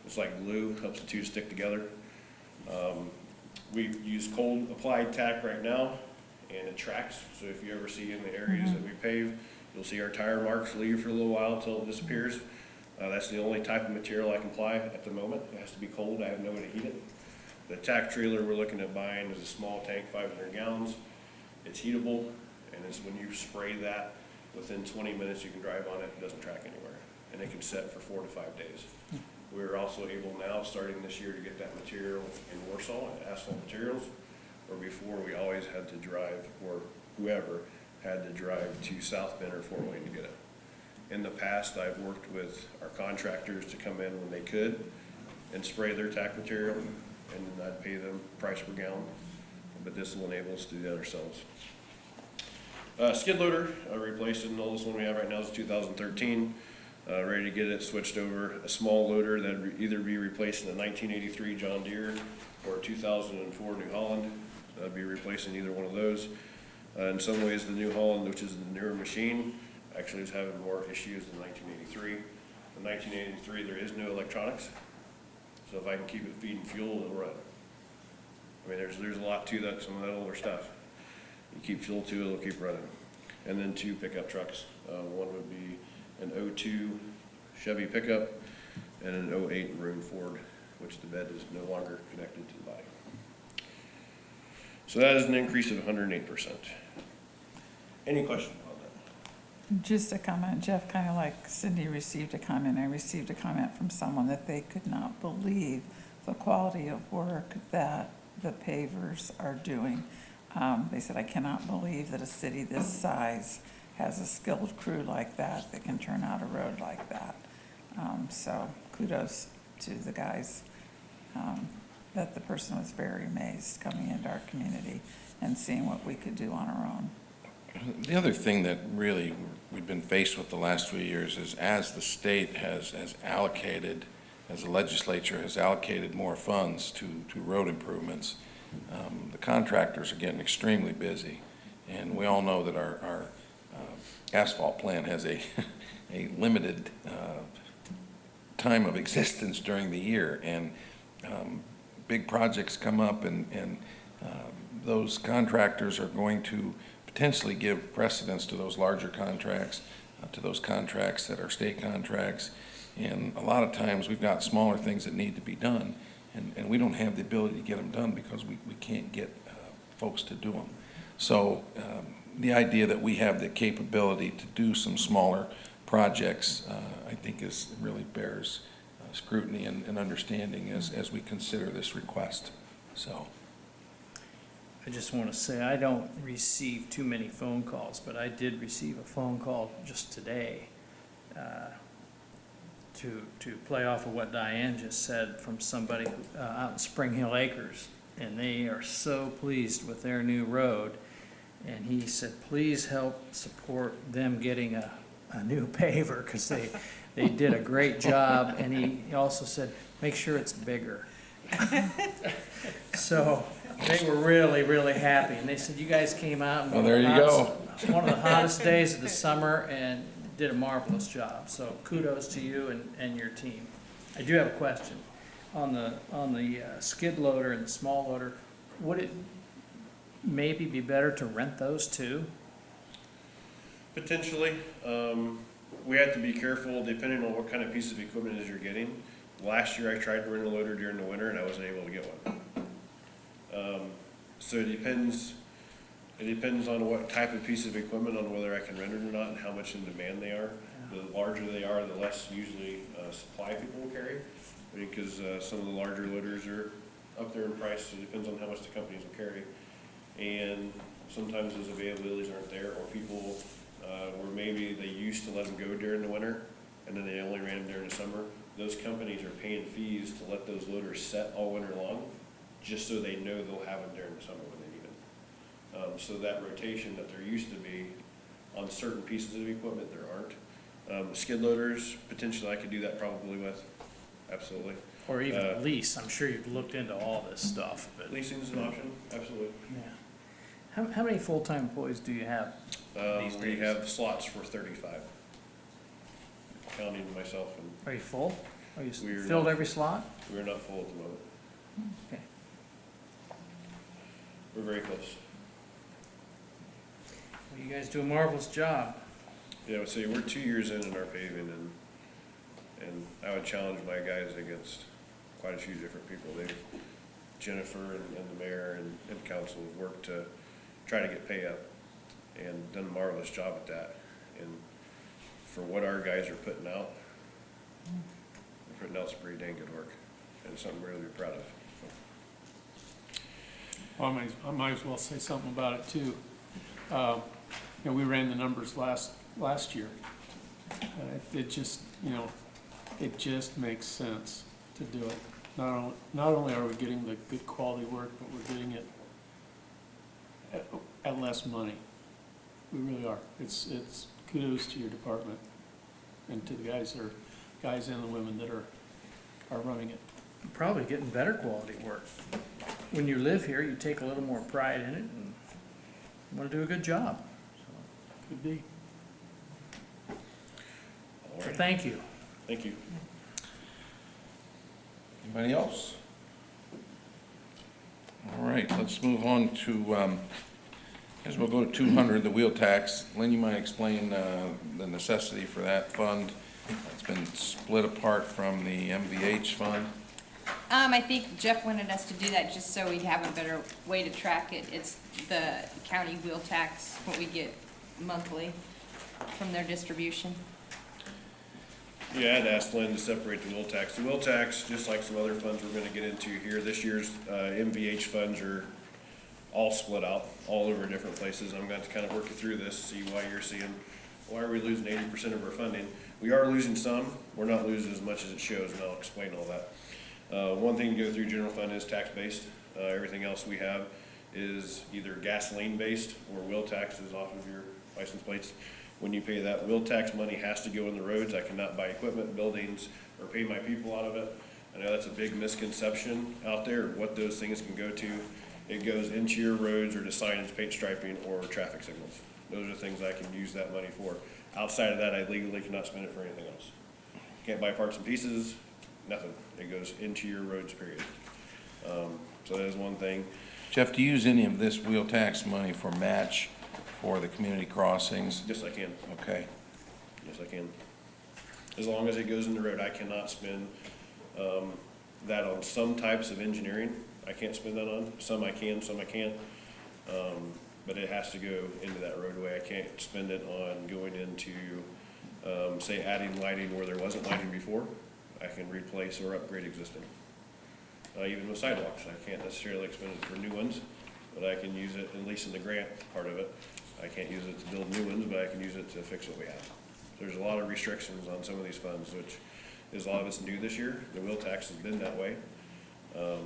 F: It's like glue, helps the two stick together. We use cold applied tack right now, and it tracks. So if you ever see in the areas that we pave, you'll see our tire marks leave for a little while until it disappears. That's the only type of material I can apply at the moment. It has to be cold. I have no way to heat it. The tack trailer we're looking at buying is a small tank, 500 gallons. It's heatable, and it's when you spray that, within 20 minutes you can drive on it. It doesn't track anywhere, and it can set for 4 to 5 days. We're also able now, starting this year, to get that material in Warsaw, asphalt materials, where before we always had to drive, or whoever had to drive to South Bend or Fort Wayne to get it. In the past, I've worked with our contractors to come in when they could and spray their tack material, and then I'd pay them price per gallon. But this will enable us to do that ourselves. Skid loader, replacing the oldest one we have right now is 2013. Ready to get it switched over. A small loader that'd either be replacing a 1983 John Deere or a 2004 New Holland. That'd be replacing either one of those. In some ways, the New Holland, which is the newer machine, actually is having more issues than 1983. In 1983, there is no electronics, so if I can keep it feeding fuel, it'll run. I mean, there's a lot to that, some of that older stuff. You keep fuel to it, it'll keep running. And then 2 pickup trucks. One would be an 02 Chevy pickup and an 08 Maroon Ford, which the bed is no longer connected to the body. So that is an increase of 108%. Any questions on that?
A: Just a comment, Jeff, kind of like Cindy received a comment, I received a comment from someone that they could not believe the quality of work that the pavers are doing. They said, I cannot believe that a city this size has a skilled crew like that can turn out a road like that. So kudos to the guys. That the person was very amazed coming into our community and seeing what we could do on our own.
B: The other thing that really we've been faced with the last few years is as the state has allocated, as the legislature has allocated more funds to road improvements, the contractors are getting extremely busy. And we all know that our asphalt plant has a limited time of existence during the year. And big projects come up and those contractors are going to potentially give precedence to those larger contracts, to those contracts that are state contracts. And a lot of times we've got smaller things that need to be done, and we don't have the ability to get them done because we can't get folks to do them. So the idea that we have the capability to do some smaller projects, I think really bears scrutiny and understanding as we consider this request. So.
C: I just want to say, I don't receive too many phone calls, but I did receive a phone call just today to play off of what Diane just said from somebody out in Spring Hill Acres, and they are so pleased with their new road. And he said, please help support them getting a new paver, because they did a great job. And he also said, make sure it's bigger. So they were really, really happy, and they said, you guys came out on
B: Well, there you
C: one of the hottest days of the summer and did a marvelous job. So kudos to you and your team. I do have a question. On the skid loader and the small loader, would it maybe be better to rent those too?
F: Potentially, we have to be careful depending on what kind of piece of equipment it is you're getting. Last year I tried to rent a loader during the winter and I wasn't able to get one. So it depends on what type of piece of equipment, on whether I can rent it or not and how much in demand they are. The larger they are, the less usually supply people will carry, because some of the larger loaders are up there in price, so it depends on how much the companies will carry. And sometimes those availabilities aren't there, or people, where maybe they used to let them go during the winter, and then they only ran them during the summer. Those companies are paying fees to let those loaders set all winter long, just so they know they'll have them during the summer when they need them. So that rotation that there used to be on certain pieces of equipment, there aren't. Skid loaders, potentially I could do that probably with, absolutely.
C: Or even lease? I'm sure you've looked into all this stuff, but.
F: Leasing is an option, absolutely.
C: Yeah. How many full-time employees do you have these
F: We
C: days?
F: have slots for 35, counting myself, and
C: Are you full? Are you
F: We're
C: filled
F: not.
C: every slot?
F: we're not full at the moment.
C: Okay.
F: We're very close.
C: Well, you guys do a marvelous job.
F: Yeah, I would say we're 2 years in our paving, and I would challenge my guys against quite a few different people. Jennifer and the mayor and council have worked to try to get pay up and done a marvelous job at that. And for what our guys are putting out, they're putting out some pretty dang good work, and it's something we're really proud of.
L: Well, I might as well say something about it too. You know, we ran the numbers last year. It just, you know, it just makes sense to do it. Not only are we getting the good quality work, but we're getting it at less money. We really are. It's kudos to your department and to the guys and the women that are running it.
C: Probably getting better quality work. When you live here, you take a little more pride in it and want to do a good job.
L: Could be.
F: All
C: So
F: right,
C: thank you.
F: thank you.
B: Anybody else? All right, let's move on to, as we'll go to 200, the wheel tax. Lynn, you might explain the necessity for that fund. It's been split apart from the MVH fund.
D: I think Jeff wanted us to do that just so we'd have a better way to track it. It's the county wheel tax, what we get monthly from their distribution.
F: Yeah, I'd asked Lynn to separate the wheel tax. The wheel tax, just like some other funds we're gonna get into here, this year's MVH funds are all split out, all over different places. I'm going to kind of work you through this, see why you're seeing, why are we losing 80% of our funding? We are losing some, we're not losing as much as it shows, and I'll explain all that. One thing to go through general fund is tax-based. Everything else we have is either gasoline-based or wheel taxes off of your license plates. When you pay that, wheel tax money has to go in the roads. I cannot buy equipment, buildings, or pay my people out of it. I know that's a big misconception out there, what those things can go to. It goes into your roads or to signage, paint striping, or traffic signals. Those are things I can use that money for. Outside of that, I legally cannot spend it for anything else. Can't buy parts and pieces, nothing. It goes into your roads, period. So that is one thing.
B: Jeff, do you use any of this wheel tax money for match for the community crossings?
F: Yes, I can.
B: Okay.
F: Yes, I can. As long as it goes in the road, I cannot spend that on some types of engineering. I can't spend that on. Some I can, some I can't. But it has to go into that roadway. I can't spend it on going into, say, adding lighting where there wasn't lighting before. I can replace or upgrade existing. Even with sidewalks, I can't necessarily expend it for new ones, but I can use it, at least in the grant part of it. I can't use it to build new ones, but I can use it to fix what we have. There's a lot of restrictions on some of these funds, which is a lot of it's new this year. The wheel tax has been that way. It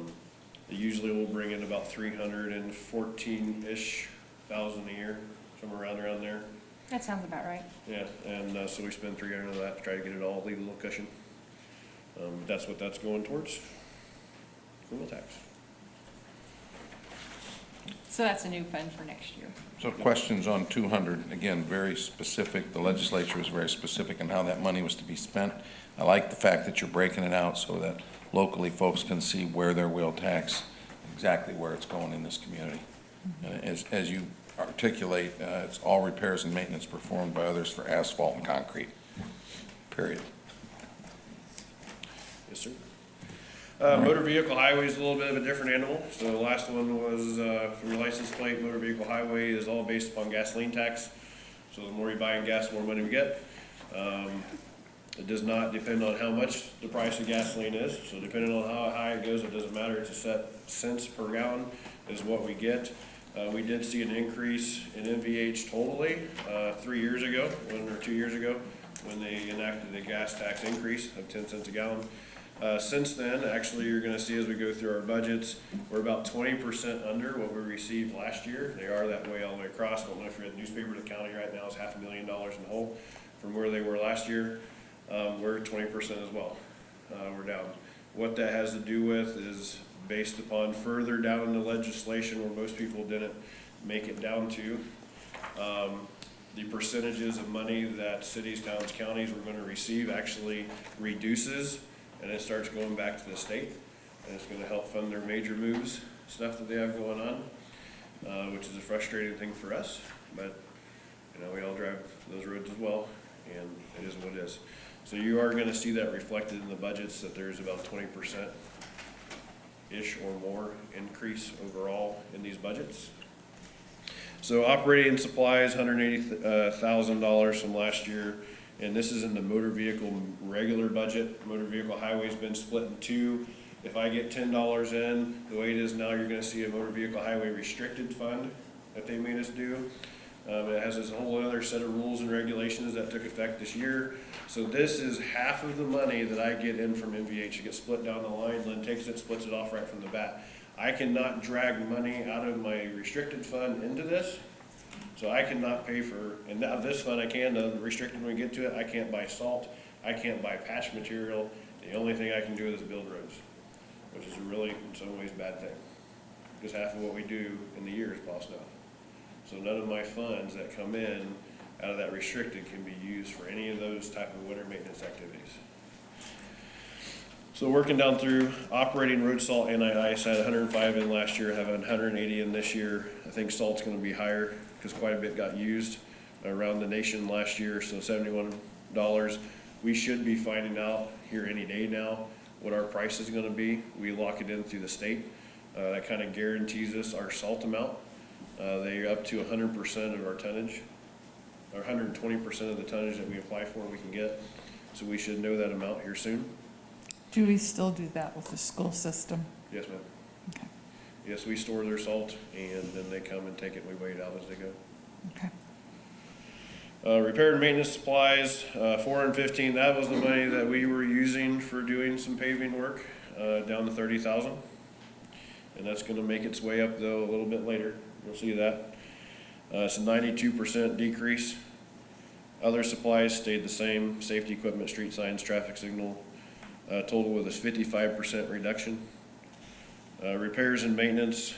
F: usually will bring in about 314-ish thousand a year, somewhere around there.
D: That sounds about right.
F: Yeah, and so we spend 300 of that to try to get it all legal cushion. That's what that's going towards, wheel tax.
D: So that's a new fund for next year.
B: So questions on 200, again, very specific, the legislature was very specific in how that money was to be spent. I like the fact that you're breaking it out so that locally folks can see where their wheel tax, exactly where it's going in this community. As you articulate, it's all repairs and maintenance performed by others for asphalt and concrete, period.
F: Yes, sir. Motor vehicle highway is a little bit of a different animal. So the last one was, from your license plate, motor vehicle highway is all based upon gasoline tax. So the more you buy in gas, the more money we get. It does not depend on how much the price of gasoline is. So depending on how high it goes, it doesn't matter. It's a set cents per gallon is what we get. We did see an increase in MVH totally, 3 years ago, 1 or 2 years ago, when they enacted the gas tax increase of 10 cents a gallon. Since then, actually, you're gonna see as we go through our budgets, we're about 20% under what we received last year. They are that way all the way across. Don't know if you're in the newspaper, the county right now is $500,000 in the hole from where they were last year. We're 20% as well. We're down. What that has to do with is based upon further down in the legislation where most people didn't make it down to. The percentages of money that cities, towns, counties were gonna receive actually reduces, and it starts going back to the state, and it's gonna help fund their major moves, stuff that they have going on, which is a frustrating thing for us, but, you know, we all drive those roads as well, and it is what it is. So you are gonna see that reflected in the budgets, that there's about 20%-ish or more increase overall in these budgets. So operating supplies, $180,000 from last year, and this is in the motor vehicle regular budget. Motor vehicle highway's been split in two. If I get $10 in, the way it is now, you're gonna see a motor vehicle highway restricted fund that they made us do. It has this whole other set of rules and regulations that took effect this year. So this is half of the money that I get in from MVH. It gets split down the line, Lynn takes it, splits it off right from the bat. I cannot drag money out of my restricted fund into this. So I cannot pay for, and now this fund I can, the restricted when we get to it, I can't buy salt, I can't buy patch material. The only thing I can do is build roads, which is a really, in some ways, bad thing. Because half of what we do in the year is lost now. So none of my funds that come in out of that restricted can be used for any of those type of winter maintenance activities. So working down through operating road salt and ice, I had 105 in last year, have 180 in this year. I think salt's gonna be higher because quite a bit got used around the nation last year, so $71. We should be finding out here any day now what our price is gonna be. We lock it in through the state. That kind of guarantees us our salt amount. They're up to 100% of our tonnage, or 120% of the tonnage that we apply for, we can get. So we should know that amount here soon.
A: Do we still do that with the school system?
F: Yes, ma'am.
A: Okay.
F: Yes, we store their salt, and then they come and take it, and we weigh it out as they go.
A: Okay.
F: Repair and maintenance supplies, 415, that was the money that we were using for doing some paving work, down to 30,000. And that's gonna make its way up though a little bit later, you'll see that. It's a 92% decrease. Other supplies stayed the same, safety equipment, street signs, traffic signal, total with a 55% reduction. Repairs and maintenance,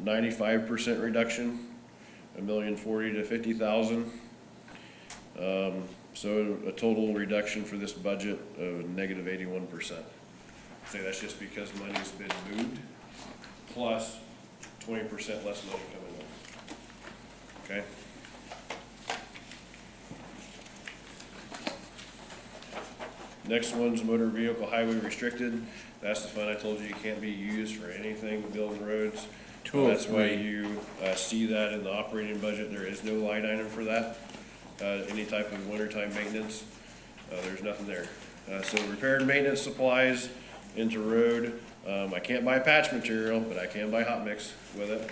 F: 95% reduction, $1,040,000 to $50,000. So a total reduction for this budget of negative 81%. Say that's just because money's been moved, plus 20% less money coming in. Okay? Next one's motor vehicle highway restricted. That's the fund I told you can't be used for anything building roads. That's why you see that in the operating budget. There is no line item for that. Any type of wintertime maintenance, there's nothing there. So repair and maintenance supplies into road. I can't buy patch material, but I can buy hot mix with it.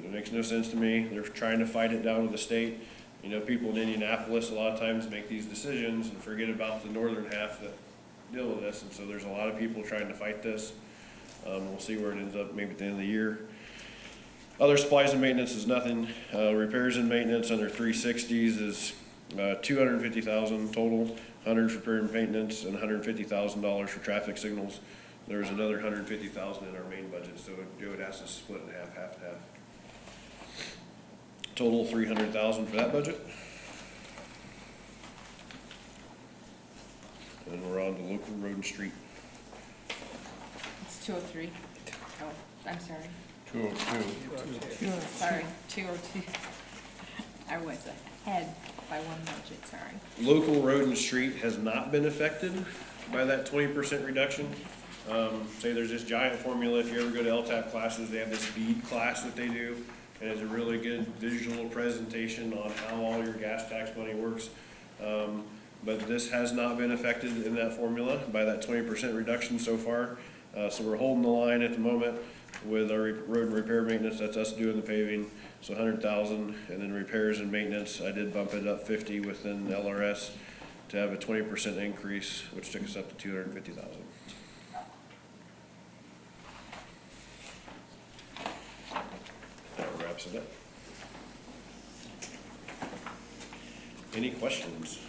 F: It makes no sense to me. They're trying to fight it down to the state. You know, people in Indianapolis a lot of times make these decisions and forget about the northern half that deal with this, and so there's a lot of people trying to fight this. We'll see where it ends up maybe at the end of the year. Other supplies and maintenance is nothing. Repairs and maintenance under 360s is 250,000 total. $100 for repair and maintenance, and $150,000 for traffic signals. There's another $150,000 in our main budget, so Joe had asked us to split it in half and half. Total $300,000 for that budget. And then we're on to local road and street.
D: It's 203. Oh, I'm sorry.
B: 202.
D: Sorry, 202. I was ahead by one budget, sorry.
F: Local road and street has not been affected by that 20% reduction. Say there's this giant formula, if you ever go to LTAP classes, they have this bead class that they do, and it's a really good visual presentation on how all your gas tax money works. But this has not been affected in that formula by that 20% reduction so far. So we're holding the line at the moment with our road and repair maintenance, that's us doing the paving, so 100,000, and then repairs and maintenance, I did bump it up 50 within LRS to have a 20% increase, which took us up to 250,000. That wraps it up. Any questions?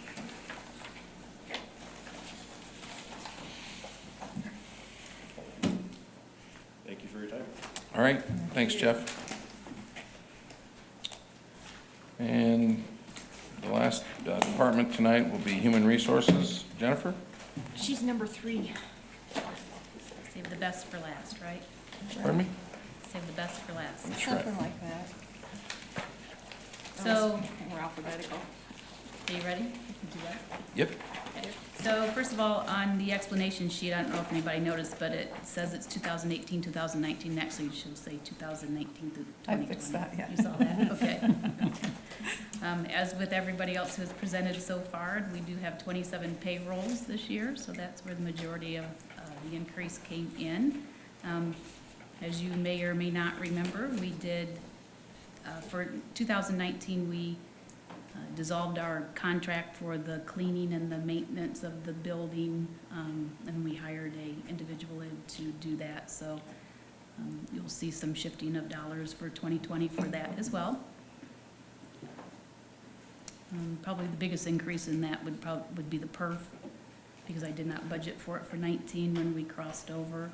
F: Thank you for your time.
B: All right, thanks, Jeff. And the last department tonight will be Human Resources. Jennifer?
D: She's number 3. Save the best for last, right?
B: Pardon me?
D: Save the best for last.
B: That's right.
D: Something like that. So, we're alphabetical. Are you ready? You can do that.
B: Yep.
J: Okay. So first of all, on the explanation sheet, I don't know if anybody noticed, but it says it's 2018, 2019. Actually, it should say 2019 through 2020.
A: I fixed that, yeah.
J: You saw that? Okay. As with everybody else who has presented so far, we do have 27 payrolls this year, so that's where the majority of the increase came in. As you may or may not remember, we did, for 2019, we dissolved our contract for the cleaning and the maintenance of the building, and we hired a individual in to do that. So you'll see some shifting of dollars for 2020 for that as well. Probably the biggest increase in that would be the perf, because I did not budget for it for 19 when we crossed over,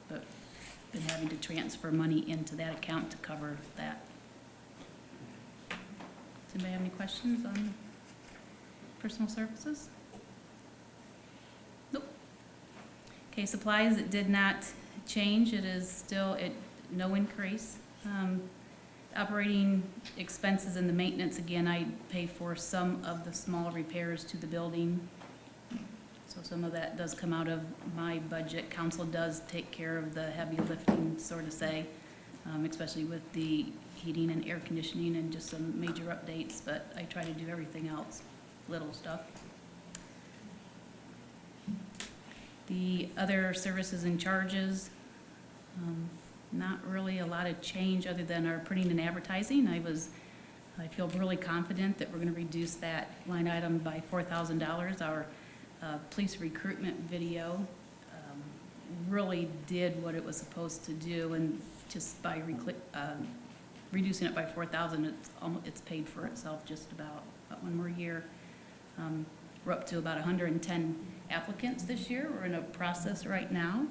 J: but been having to transfer money into that account to cover that. Does anybody have any questions on personal services? Nope. Okay, supplies, it did not change. It is still no increase. Operating expenses and the maintenance, again, I pay for some of the small repairs to the building. So some of that does come out of my budget. Council does take care of the heavy lifting, sort of say, especially with the heating and air conditioning and just some major updates, but I try to do everything else, little stuff. The other services and charges, not really a lot of change other than our printing and advertising. I feel really confident that we're gonna reduce that line item by $4,000. Our police recruitment video really did what it was supposed to do, and just by reducing it by $4,000, it's paid for itself just about one more year. We're up to about 110 applicants this year. We're in a process right now.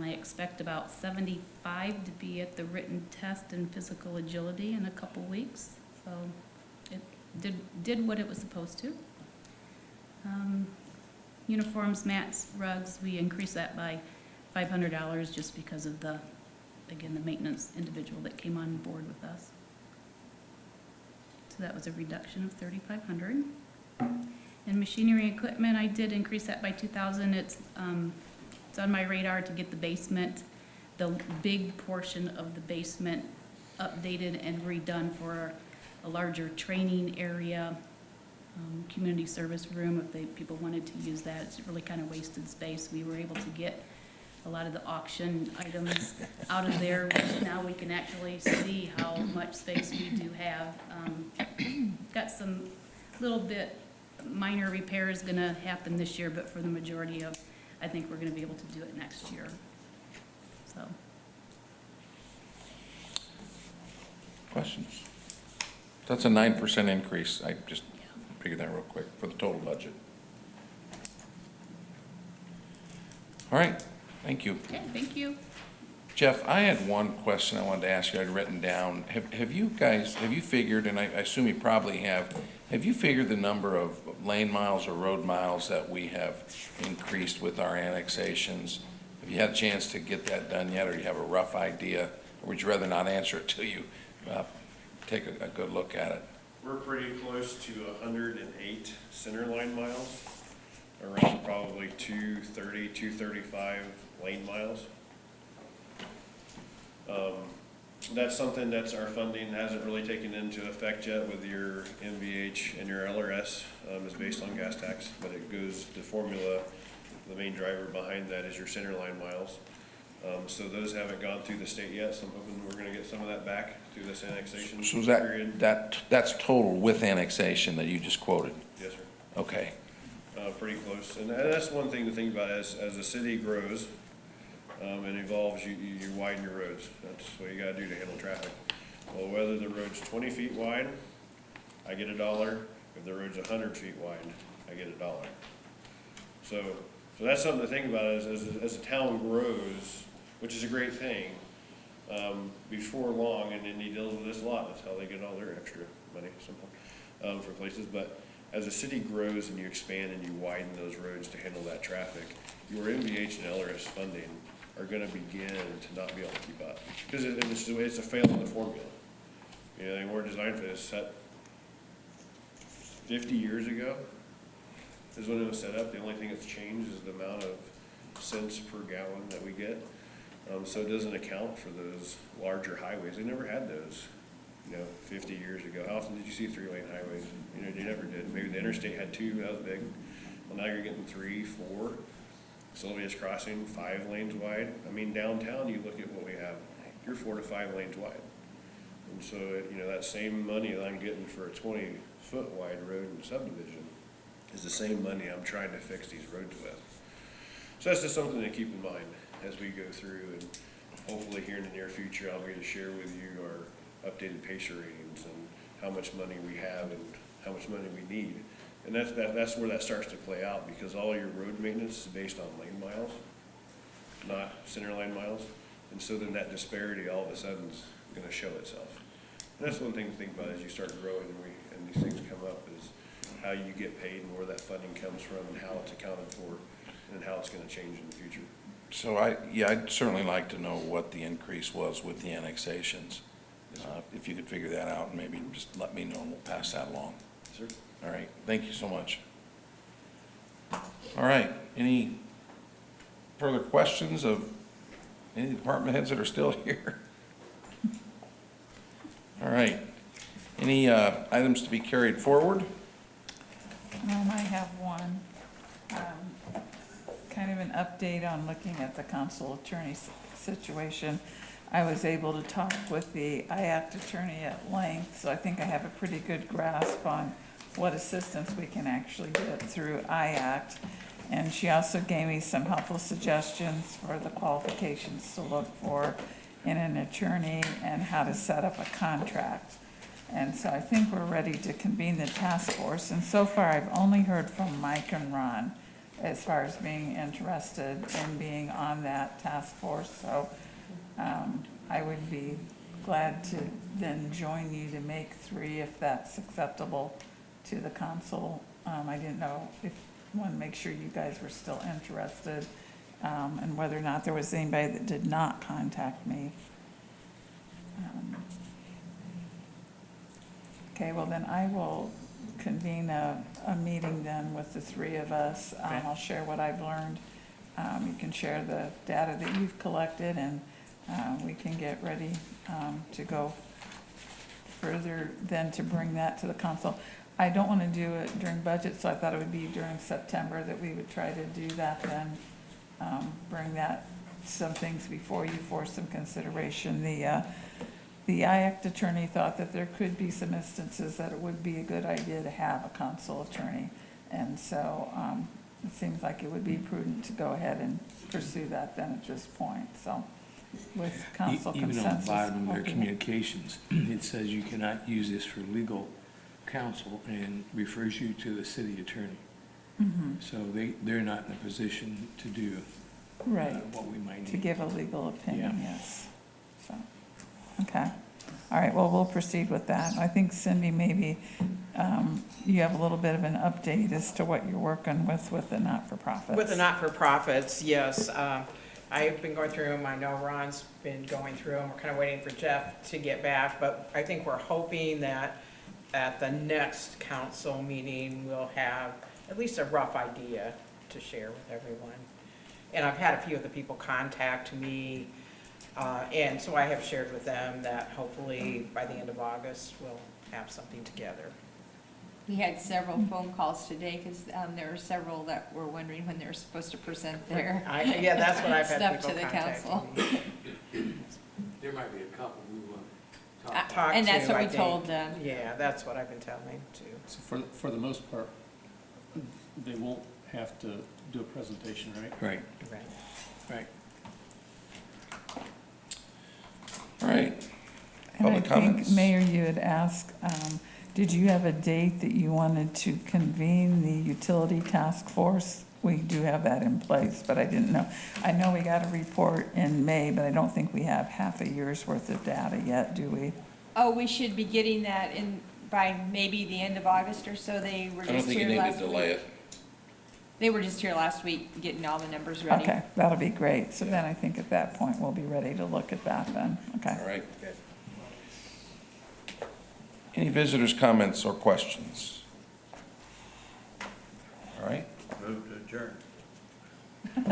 J: I expect about 75 to be at the written test and physical agility in a couple weeks. So it did what it was supposed to. Uniforms, mats, rugs, we increased that by $500 just because of the maintenance individual that came on board with us. So that was a reduction of $3,500. And machinery and equipment, I did increase that by $2,000. It's on my radar to get the basement, the big portion of the basement updated and redone for a larger training area, community service room if people wanted to use that. It's really kind of wasted space. We were able to get a lot of the auction items out of there, which now we can actually see how much space we do have. Got some little bit minor repairs gonna happen this year, but for the majority of, I think we're gonna be able to do it next year, so.
B: Questions? That's a 9% increase. I just figured that real quick for the total budget. All right, thank you.
J: Okay, thank you.
B: Jeff, I had one question I wanted to ask you, I'd written down. Have you guys, have you figured, and I assume you probably have you figured the number of lane miles or road miles that we have increased with our annexations? Have you had a chance to get that done yet, or do you have a rough idea? Or would you rather not answer it till you take a good look at it?
F: We're pretty close to 108 center line miles, around probably 230, 235 lane miles. That's something that's our funding hasn't really taken into effect yet with your MVH and your LRS, is based on gas tax, but it goes, the formula, the main driver behind that is your center line miles. So those haven't gone through the state yet, so I'm hoping we're gonna get some of that back through this annexation
B: So is
F: period.
B: that's total with annexation that you just quoted?
F: Yes, sir.
B: Okay.
F: Pretty close, and that's one thing to think about as the city grows, and evolves, you widen your roads. That's what you gotta do to handle traffic. Well, whether the road's 20 feet wide, I get $1. If the road's 100 feet wide, I get $1. So that's something to think about as the town grows, which is a great thing, before long, and Indy deals with this a lot, that's how they get all their extra money sometimes, for places, but as the city grows and you expand and you widen those roads to handle that traffic, your MVH and LRS funding are gonna begin to not be able to keep up. Because it's a fail in the formula. You know, they weren't designed for this, set 50 years ago is when it was set up. The only thing that's changed is the amount of cents per gallon that we get. So it doesn't account for those larger highways. They never had those, 50 years ago. How often did you see 3-lane highways? You never did. Maybe the interstate had 2, that was big. Well, now you're getting 3, 4. Sylvia's Crossing, 5 lanes wide. I mean, downtown, you look at what we have, you're 4 to 5 lanes wide. And so, that same money that I'm getting for a 20-foot wide road and subdivision is the same money I'm trying to fix these roads with. So that's just something to keep in mind as we go through, and hopefully here in the near future, I'll be able to share with you our updated PACER ratings and how much money we have and how much money we need. And that's where that starts to play out, because all your road maintenance is based on lane miles, not center line miles. And so then that disparity all of a sudden is gonna show itself. And that's one thing to think about as you start growing and these things come up, is how you get paid and where that funding comes from and how it's accounted for and how it's gonna change in the future.
B: So I'd certainly like to know what the increase was with the annexations. If you could figure that out, and maybe just let me know, and we'll pass that along.
F: Sir?
B: All right, thank you so much. All right, any further questions of any department heads that are still here? All right, any items to be carried forward?
A: I have one, kind of an update on looking at the council attorney situation. I was able to talk with the IACT attorney at length, so I think I have a pretty good grasp on what assistance we can actually get through IACT. And she also gave me some helpful suggestions for the qualifications to look for in an attorney and how to set up a contract. And so I think we're ready to convene the task force. And so far, I've only heard from Mike and Ron as far as being interested in being on that task force. So I would be glad to then join you to make 3 if that's acceptable to the council. I didn't know if, want to make sure you guys were still interested, and whether or not there was anybody that did not contact me. Okay, well then I will convene a meeting then with the 3 of us. I'll share what I've learned. You can share the data that you've collected, and we can get ready to go further than to bring that to the council. I don't want to do it during budget, so I thought it would be during September that we would try to do that then. Bring that, some things before you for some consideration. The IACT attorney thought that there could be some instances that it would be a good idea to have a council attorney. And so it seems like it would be prudent to go ahead and pursue that then at this point. So with council consensus.
K: Even on the bottom of their
A: hoping-
K: communications, it says you cannot use this for legal counsel and refers you to the city attorney.
A: Mhm.
K: So they're not in a position to do
A: Right.
K: what we might
A: To
K: need.
A: give a legal opinion,
K: Yeah.
A: yes. So, okay. All right, well, we'll proceed with that. I think Cindy, maybe you have a little bit of an update as to what you're working with the not-for-profits.
E: With the not-for-profits, yes. I've been going through them. I know Ron's been going through them. We're kind of waiting for Jeff to get back, but I think we're hoping that at the next council meeting, we'll have at least a rough idea to share with everyone. And I've had a few of the people contact me, and so I have shared with them that hopefully by the end of August, we'll have something together.
D: We had several phone calls today, because there were several that were wondering when they were supposed to present their
E: Yeah, that's what I've had
D: stuff
E: people
D: to the
E: contact
D: council.
E: me.
K: There might be a couple we will
E: Talk
D: And that's
E: to,
D: what
E: I
D: we
E: think.
D: told them.
E: Yeah, that's what I've been telling too.
L: So for the most part, they won't have to do a presentation, right?
K: Right,
E: Right.
K: right.
B: All right.
A: And I
B: Public
A: think,
B: comments?
A: Mayor, you had asked, did you have a date that you wanted to convene the utility task force? We do have that in place, but I didn't know. I know we got a report in May, but I don't think we have half a year's worth of data yet, do we?
D: Oh, we should be getting that in by maybe the end of August or so. They were
B: I don't
D: just
B: think you
D: here
B: need to
D: last
B: delay
D: week.
B: it.
D: They were just here last week, getting all the numbers ready.
A: Okay, that'll be great. So then I think at that point, we'll be ready to look at that then, okay?
B: All right. Any visitors' comments or questions? All right,
G: Move to adjourn.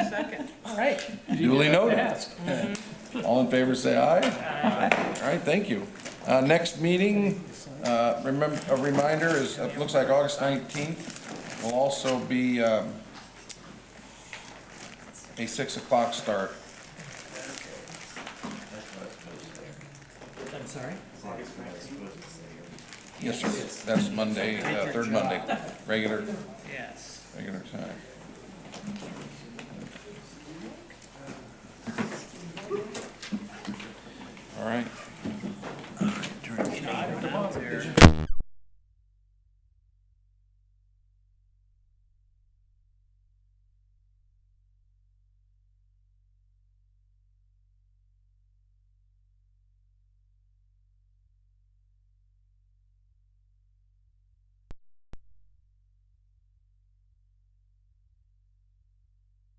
E: Second.
A: All right.
B: duly noted. All in favor, say aye. All right, thank you. Next meeting, remember, a reminder is, it looks like August 19th will also be a 6 o'clock start.
E: I'm sorry?
B: Yes, sir. That's Monday, third Monday, regular
E: Yes.
B: time. All right.